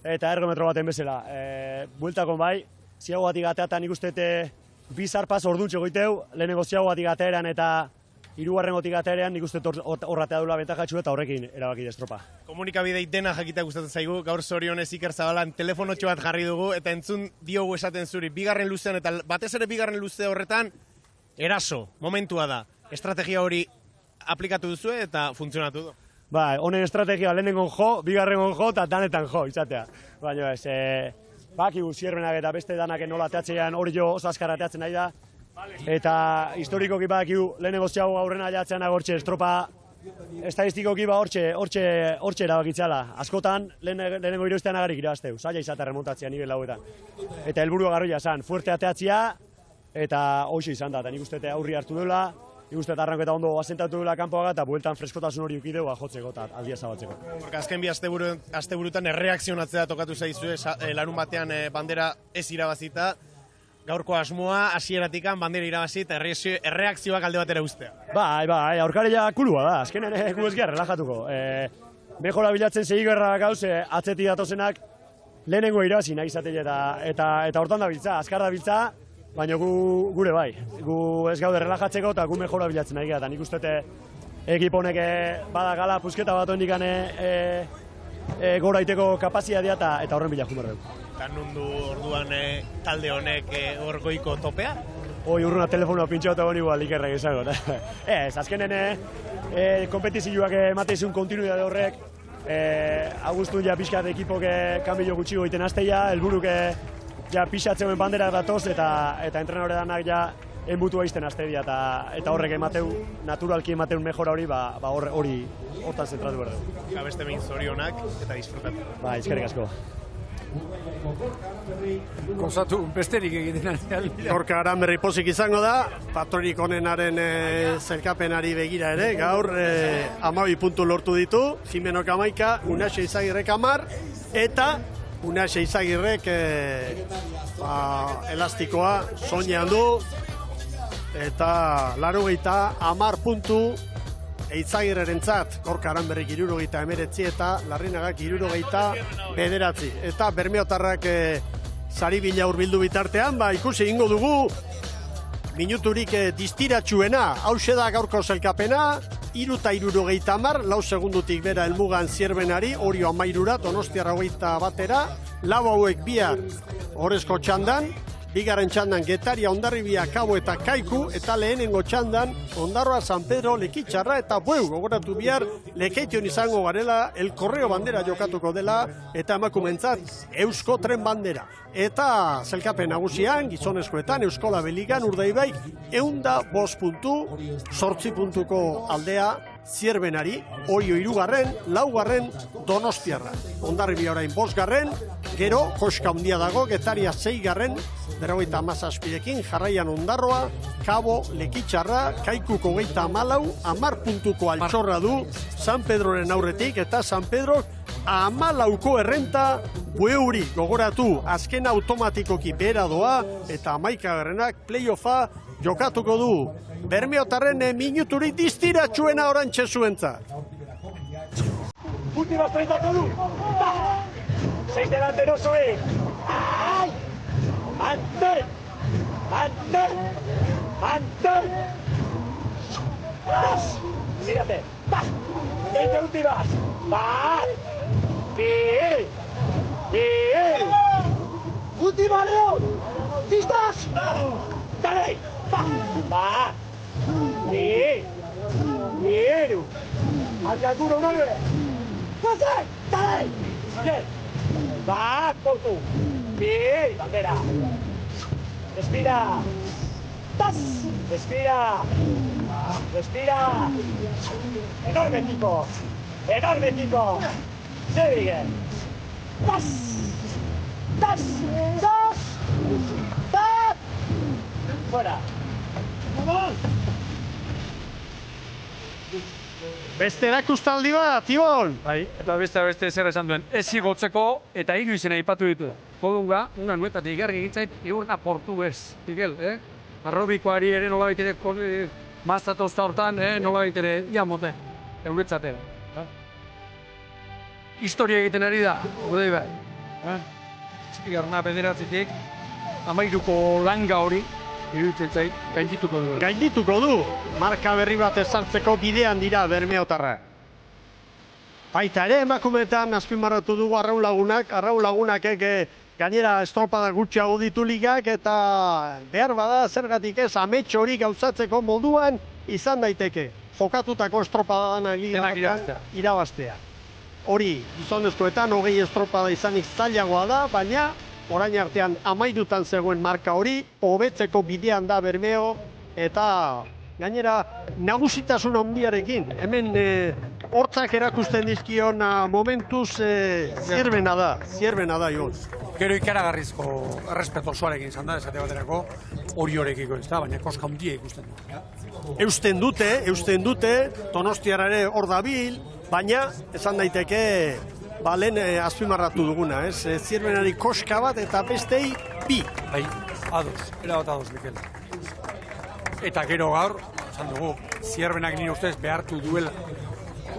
S8: eta ergometro baten bezala. Bueltakon bai, ziago batik ateatan ikustete bi zarpaz orduntxe goiteu, lehenengo ziago batik ateeran eta 3. gotik ateeran ikuste horratea dula bentajatxu eta horrekin erabaki estropa.
S3: Komunikabidei dena jakita gustatzen zaigu, gaur zorionez Iker Zabalan telefonotxo bat jarri dugu, eta entzun diogu esaten zuri, 2. luzean eta batez ere 2. luze horretan, eraso, momentua da. Estrategia hori aplikatu duzu eta funtzionatu du.
S8: Ba, honen estrategia lehenengon jo, 2. jo eta danetan jo, izatea. Baina ez, bakigu Zierbenak eta beste danak nola ateatzean hori jo oso azkar ateatzen nahi da. Eta historikoki bakigu lehenengo ziago aurrena aiatzean agortxe estropa estadistikoki hortxe erabakitzala. Askotan lehenengo iroiztean agarik irabazteu, zaila izatea remontatzea nivel hauetan. Eta helburua garroia zan, fuerte ateatzea eta hoxe izan da, eta nik uste aurri hartu duela, Ikuste eta arranketa ondo asentatu dela kanpoaga eta bueltan freskotasun hori ukideu jotzeko eta aldia zabatzeko.
S3: Azken bi asteburutan erreakzionatzea tokatu zaizue, larun batean bandera ez irabazita, gaurko asmoa, hasieratikan bandera irabazi eta erreakzioak alde batera ustea.
S8: Bai, aurkaria kulua da, azkenen gu ez gara relajatuko. Mejora bilatzen segi gerra gauz, atzetik datozenak lehenengo irabazi nahi izatei eta hortan da biltza, azkar da biltza, baina gure bai. Gu ez gaude relajatzeko eta gu mejora bilatzen nahi gara. Nik uste ekip honek badagala pusketa bat hondikan goraiteko kapazitatea eta horren bila jumer dugu.
S3: Eta nundu orduan talde honek orgoiko topea?
S8: Hoi urruna telefonoa pintxauta honi igual ikerrak izango. Ez, azkenen kompetizioak emateizun kontinuidade horrek, Augustun ja pixkat ekipok kanbilo gutxigo egiten hasteia, helburuk ja pixatzen bandera datoz eta entrenore danak ja enbutua izten hasteia eta horrek emateu, naturalki emateun mejora hori, hori hortan zentratu behar dugu.
S3: Gabeste behin zorionak eta disfrutatu.
S8: Ba, izkerrik asko.
S2: Gozatu, besterik egiten ari.
S1: Gorka Aranberri pozik izango da, patronik onenaren zelkapenari begira ere, gaur 12 puntu lortu ditu, Jimenok 11, Unaxe Izagirrek 10, eta Unaxe Izagirrek elastikoa soinean du, eta 80 puntu Eitzagirrerentzat, Gorka Aranberrik 79 eta Larrinagak 79. Eta bermeotarrak sari bila hurbildu bitartean, ikusi egingo dugu minuturik distiratsuena, hause da gaurko zelkapena, 3:70, 4 segundutik bera helmugan Zierbenari, Orio 13, Donostiarra 21, lau hauek bihar Orezko txandan, bigarren txandan Getaria, Hondarribia, Kabo eta Kaiku, eta lehenengo txandan Ondarroa, San Pedro, Lekitxarra eta Bueu. Gogoratu bihar Lekeition izango garela, El Correo bandera jokatuko dela, eta emakumentzat Eusko Tren bandera. Eta zelkapen nagusian, gizonezkoetan, Euskola Beligan, Urdaibaik, 105 puntu, 8 puntuko aldea Zierbenari, Orio 3, 4 Donostiarra. Hondarribia orain 5, gero, koska handia dago, Getaria 6, 57ekin, jarraian Ondarroa, Kabo, Lekitxarra, Kaikuko 24, 10 puntuko altxorra du, San Pedroren aurretik, eta San Pedro 14ko errenta Bueuri. Gogoratu, azken automatikoki bera doa, eta 11garrenak playoffa jokatuko du. Bermeotarren minuturik distiratsuena orantxe zuentzat.
S5: Última 30 du. 6 delantero sube. ¡Ay! ¡Mantén! ¡Mantén! ¡Mantén! ¡Mírate! ¡Va! 20 últimas. ¡Va! ¡Bien! ¡Bien! ¡Última, León! ¿Listas? ¡Dale! ¡Va! ¡Va! ¡Bien! ¡Bien! ¡Hacia el duro 9! ¡Pase! ¡Dale! ¡Bien! ¡Va! ¡Corto! ¡Bien! ¡Bandera! ¡Respira! ¡Tas! ¡Respira! ¡Respira! ¡Enorme equipo! ¡Enorme equipo! ¡Se sigue! ¡Tas! ¡Tas! ¡Tas! ¡Tas! ¡Fuera! ¡Vamos!
S1: Beste erakustaldi bat, Tibon!
S2: Bai, eta beste zer esan duen. Ez igotzeko eta 3 izena aipatu ditu. Kodunga, una nuetatik igarri egitzait, igurna portugues. Miguel, arrobikoari ere nola baitere mazatozta hortan, nola baitere iamote. Euretzaten. Historia egiten ari da, godei bai. Zigarna bederatzitik, 13ko langa hori, iruditzen zait, gaindituko du.
S1: Gaindituko du, marka berri bat ezartzeko bidean dira Bermeotarra. Baita ere, emakumeetan azpimarratu dugu Arraun Lagunak gainera estropada gutxiago ditu ligak, eta behar bada zergatik ez amets hori gauzatzeko moduan izan daiteke. Jokatutako estropada irabaztea. Hori, gizonezkoetan 20 estropada izanik zailagoa da, baina orain artean 13 zegoen marka hori, hobetzeko bidean da Bermeo, eta gainera nagusitasun handiarekin. Hemen hortzak erakusten dizkion momentuz Zierbena da, Igon.
S2: Gero ikaragarrizko errespeto osoarekin izan da, esate baterako hori horekiko ez da, baina koska handia ikusten du.
S1: Eusten dute, Donostiara ere hor dabil, baina esan daiteke lehen azpimarratu duguna, ez? Zierbenari koska bat eta bestei bi.
S2: Bai, erabat ados, Mikel. Eta gero gaur, esan dugu, Zierbenak nire ustez behartu duela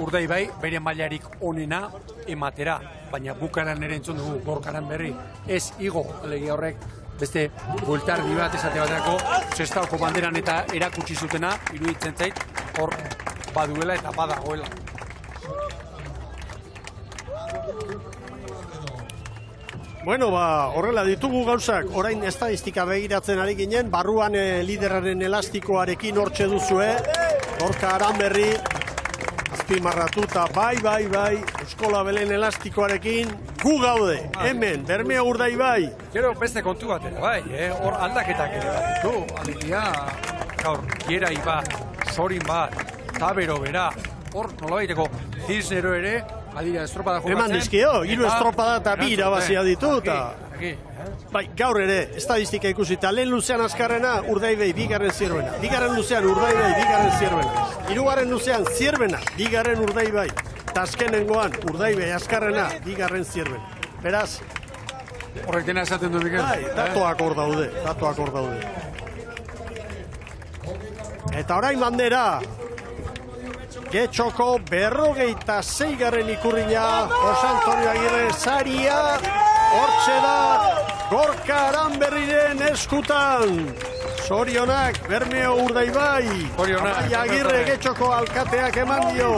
S2: Urdaibai bere mailarik onena ematera, baina bukaran ere entzun dugu Gorkaran berri ez igo, alegia horrek beste bueltardi bat esate baterako Sestaoko banderan eta erakutsi zutena, iruditzen zait hor baduela eta badagoela.
S1: Bueno, horrela ditugu gauzak, orain estadistika begiratzen ari ginen, barruan lideraren elastikoarekin hortxe duzue, Gorka Aranberri, azpimarratuta, bai, Euskola Belen elastikoarekin, gu gaude, hemen, Bermeo Urdaibai.
S2: Gero beste kontu bat ere, bai, hor aldaketak ere bat ditu, alegia, gaur, Gierai bat, Sorin bat, Tabero bera, hor nolabaiteko Cisnero ere, adira estropada jokatzen.
S1: Eman dizkio, 3 estropada eta 2 irabazia ditu, eta... Bai, gaur ere, estadistika ikusita, lehen luzean azkarrena, Urdaibai, 2. Zierbena. 2. luzean, Urdaibai, 2. Zierbena. 3. luzean, Zierbena, 2. Urdaibai. Ta azkenengoan, Urdaibai, azkarrena, 2. Zierbena. Beraz...
S2: Horrek dena esaten du, Mikel.
S1: Bai, datuak hor daude. Eta orain bandera, Getxoko 46. ikurrina, Jose Antonio Agirre saria, hortxe da, Gorka Aranberriren eskutan. Zorionak, Bermeo Urdaibai, Amaia Agirre Getxoko alkateak eman dio.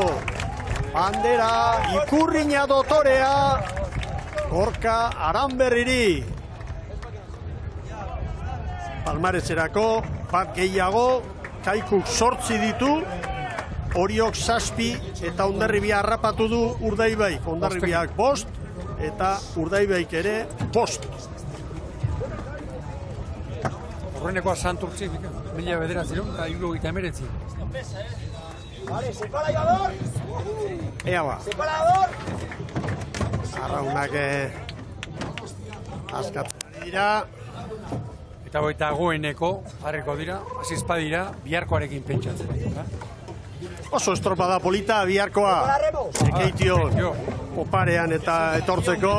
S1: Bandera, ikurrina dotorea, Gorka Aranberriri. Palmarezerako, bat gehiago, Kaikuk 8 ditu, Oriok 7 eta Hondarribia harrapatu du Urdaibai. Hondarribiak 5 eta Urdaibaik ere 5.
S2: Horrenekoa Santurtzi, 1979.
S5: Vale, separador.
S1: Ea ba.
S5: Separador.
S1: Arraunak askatzen dira.
S2: Eta goita goeneko jarriko dira, azizpadira, biharkoarekin pentsatzen.
S1: Oso estropada polita biharkoa. Ekeition, oparean eta etortzeko.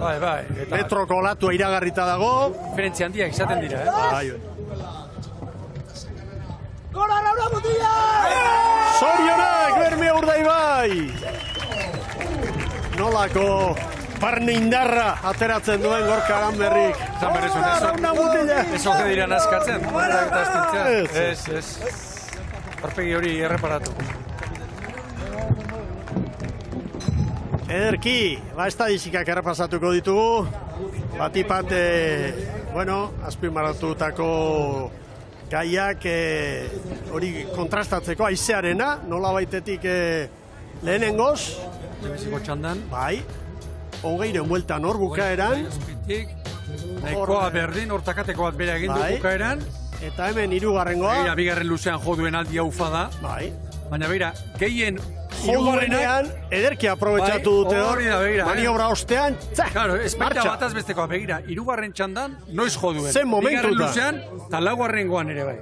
S2: Bai.
S1: Metroko olatua iragarrita dago.
S2: Diferentzia handiak izaten dira,
S1: Bai.
S5: ¡Gora Laura Botilla!
S1: Zorionak, Bermeo Urdaibai! Nolako barne indarra ateratzen duen Gorka Aranberrik.
S2: Zan berrezun, ez ote dira naskatzen. Ez. Arpegi hori erreparatu.
S1: Ederki, estadistikak errepasatuko ditugu. Batipat, azpimarratutako gaiak hori kontrastatzeko aizearena, nola baitetik lehenengoz.
S2: Lebeziko txandan.
S1: Bai, hogeiren bueltan hor bukaeran.
S2: Nahikoa berdin, hortakateko bat bere egin du bukaeran.
S1: Eta hemen 3.
S2: Bigarren luzean joduen aldi haufa da.
S1: Bai.
S2: Baina begira, gehien
S1: joduenean ederki aprobetxatu dute hor. Maniobra ostean, txak,
S2: claro, espekta
S1: martxa.
S2: bataz besteko, begira, 3. txandan, noiz joduen.
S1: Zen momentu da.
S2: Bigarren luzean, eta 4. ere bai.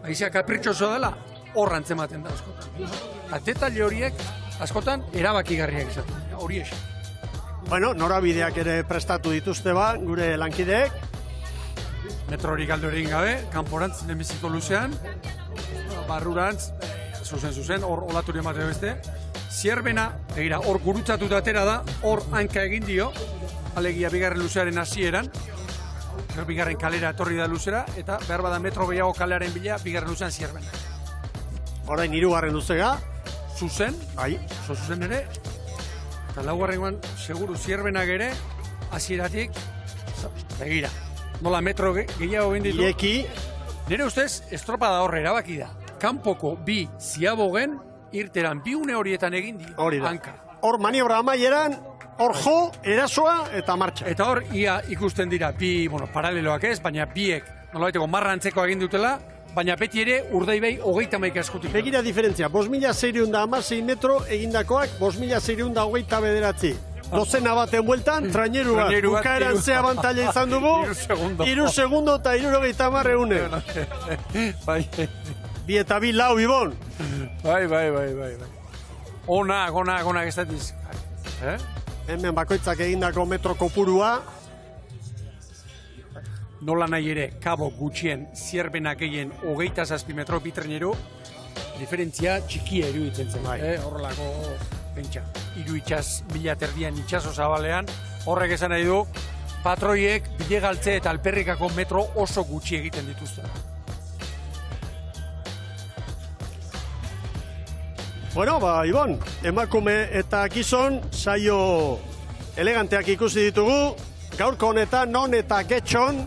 S2: Aizia kapritxoso dela, hor antzematen da askotan. Atetale horiek, askotan, erabakigarriak izaten. Hori esan.
S1: Bueno, norabideak ere prestatu dituzte ba, gure lankideek.
S2: Metrorik aldo egin gabe, kanporantz nemiziko luzean, barrurantz, zuzen, hor olaturi ematen beste. Zierbena, begira, hor gurutzatuta atera da, hor hanka egin dio, alegia bigarren luzearen hasieran, bigarren kalera etorri da luzera, eta behar bada metro gehiago kalearen bila, bigarren luzean Zierbena.
S1: Orain 3. luzega.
S2: Zuzen, oso zuzen ere, eta 4. seguru Zierbenak ere, hasieratik, begira. Nola metro gehiago egin ditu.
S1: Ieki.
S2: Nire ustez, estropada horre erabaki da. Kanpoko 2 ziabogen irteran 2 une horietan egin di.
S1: Hori da.
S2: Hanka.
S1: Hor maniobra amaieran, hor jo, erasoa eta martxa.
S2: Eta hor, ia ikusten dira, paraleloak ez, baina biek, nolabaiteko marrantzeko egin dutela, baina beti ere Urdaibai 30 eskutik.
S1: Begira diferentzia, 5.616 metro egindakoak, 5.629. dozena baten bueltan, traineru bat. Bukaeran ze abantaila izan dugu, 3 segundo eta 70 eune.
S2: Bai.
S1: 2 eta 2 lau, Ibon.
S2: Bai. Onak ez datiz.
S1: Hemen bakoitzak egindako metro kopurua.
S2: Nola nahi ere, kabo gutxien, zierbenak egin 27 metro bitreneru, diferentzia txikia iruditzen zen. Horrelako, pentsa, 3 itxas, 1000 terdian itxaso zabalean, horrek esan nahi du, patroiek bilegaltze eta alperrikako metro oso gutxi egiten dituzte.
S1: Bueno, Ibon, emakume eta gizon saio eleganteak ikusi ditugu, gaurko honetan, non eta getxon,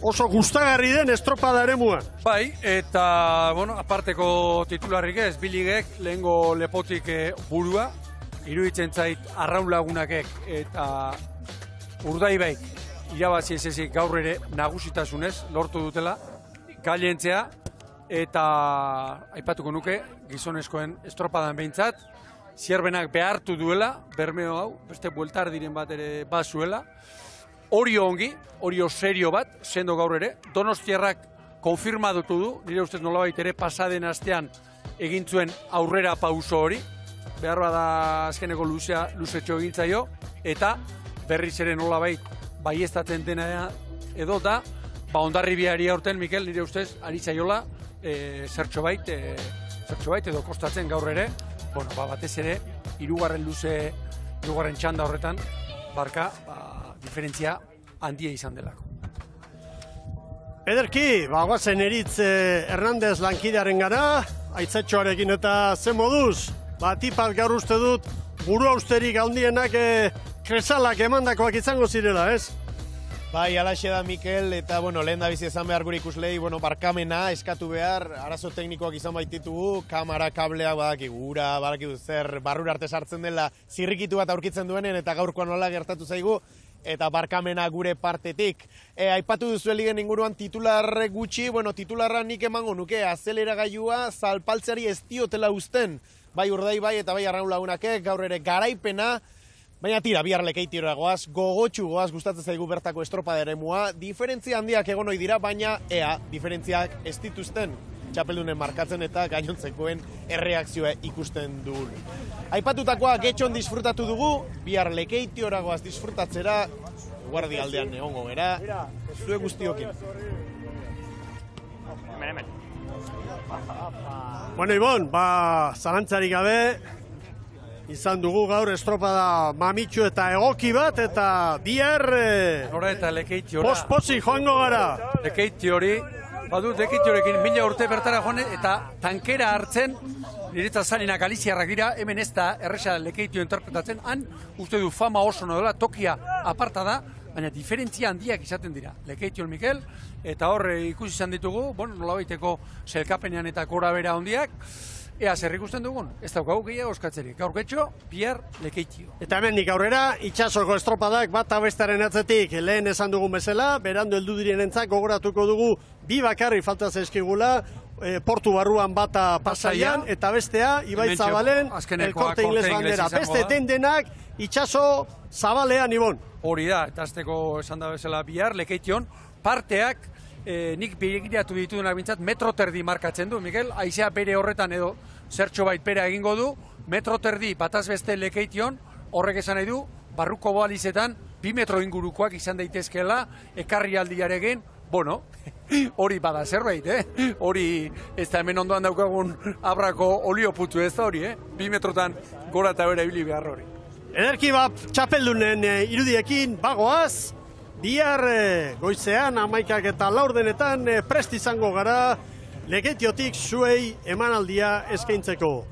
S1: oso gustagarri den estropada eremua.
S2: Bai, eta, aparteko titularrik ez, biligek, lehengo lepotik burua, iruditzen zait arraun lagunakek eta urdaibaik irabazi ez ezik gaur ere nagusitasunez lortu dutela, gailentzea, eta aipatuko nuke, gizonezkoen estropadan behintzat, zierbenak behartu duela, bermeo hau, beste bueltar diren bat ere bazuela, Orio ongi, Orio serio bat, sendo gaur ere, Donostiarrak konfirmatutu du, nire ustez nolabait ere pasaden astean egin zuen aurrera pauso hori, behar bada azkeneko luzetxo egintzaio, eta berriz ere nolabait baiestatzen dena edo da, Hondarribiari aurten, Mikel, nire ustez, ari zaiola, zertxo bait edo kostatzen gaur ere, batez ere, hirugarren txanda horretan, barka, diferentzia handia izan delako.
S1: Ederki, guazen eritz Hernandez lankidearen gara, aitzatxoarekin eta zen moduz, tipat gaur uste dut, buru austerik handienak kresalak emandakoak izango zirela, ez?
S3: Bai, alaxe da, Mikel, eta, lehen da bizi ezan behar gure ikuslei, barkamena eskatu behar, arazo teknikoak izan baititugu, kamera, kablea, badakigu zer, barrura arte sartzen dela, zirrikitu bat aurkitzen duenen, eta gaurkoan nola gertatu zaigu, eta barkamena gure partetik. Aipatu duzu ligen inguruan titular gutxi, titularra nik emango nuke, azeleragailua zalpaltzeari ez diotela uzten, bai Urdaibai eta bai Arraun Lagunakek, gaur ere garaipena, baina tira, bihar lekeitiora goaz, gogotxu goaz, gustatzen zaigu bertako estropada eremua, diferentzia handiak egon ohi dira, baina diferentziak ez dituzten txapeldunen markatzen eta gainontzekoen erreakzioa ikusten dugu. Aipatutakoa getxon disfrutatu dugu, bihar lekeitiora goaz disfrutatzera, guardi aldean egongo gera, zue guztiokin.
S1: Bueno, Ibon, zalantzarik gabe, izan dugu gaur estropada mamitxu eta egoki bat, eta bihar...
S2: Hora eta lekeitiora.
S1: Posposi joango gara.
S2: Lekeitiori, badut lekeitiorekin 1000 urte bertara joan, eta tankera hartzen, niretzat zalina galiziarrak dira, hemen ez da erresa lekeitio interpretatzen, han uste du fama oso nodola, tokia aparta da, baina diferentzia handiak izaten dira. Lekeition Mikel, eta hor ikusi izan ditugu, nolabaiteko zelkapenean eta gora bera handiak, ea zer ikusten dugun, ez daukagu gehiago oskatzerik. Gaur getxo, bihar lekeitio.
S1: Eta hemendik aurrera, itxasoko estropadak bat abestaren atzetik lehen esan dugun bezala, berandu heldu direnentzat gogoratuko dugu 2 bakarri falta zaizkigula, portu barruan bata pasaian, eta bestea, Ibai Zabalen, El Corte Inglés bandera. Beste dendenak, itxaso Zabalean, Ibon.
S2: Hori da, eta azteko esan da bezala bihar, lekeition, parteak, nik begiratu ditudunak bintzat, metro terdi markatzen du, Mikel, haizea bere horretan edo zertxo bait pera egingo du, metro terdi bataz beste lekeition, horrek esan nahi du, barruko boalizetan, 2 metro ingurukoak izan daitezkeela, ekarri aldiarekin, hori bada zerbait, hori ez da hemen ondoan daukagun abrako olioputu ez da hori, 2 metrotan gora eta bera ibili behar hori.
S1: Ederki bat, txapeldunen irudiekin bagoaz, bihar goizean 11 eta 4 prest izango gara lekeitiotik zuei emanaldia eskaintzeko.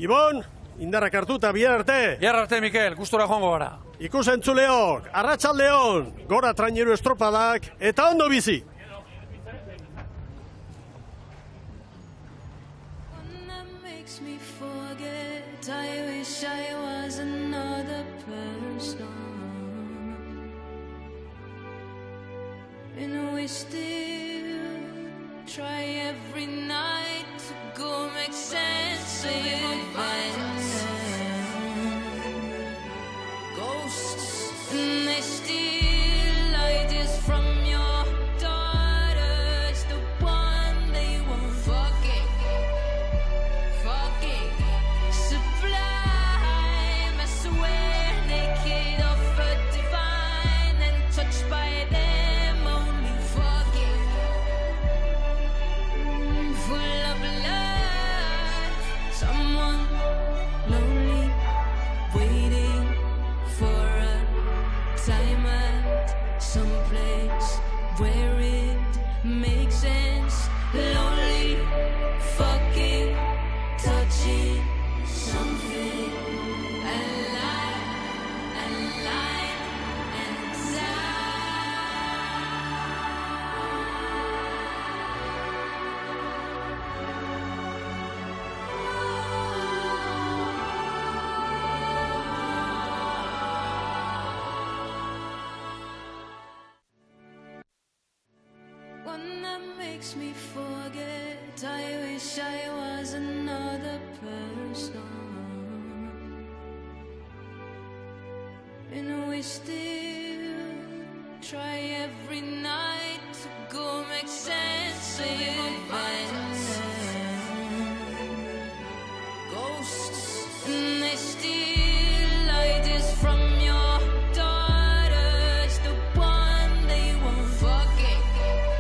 S1: Ibon, indarrak hartu eta bihar arte.
S2: Bihar arte, Mikel, gustora joango gara.
S1: Ikusentzuleok, arratsaldeon, gora traineru estropadak eta ondo bizi.
S9: And we still try every night to go make sense of events. Go something alive inside. One that makes me forget. I wish I was another person, and we still try every night to go make sense of it.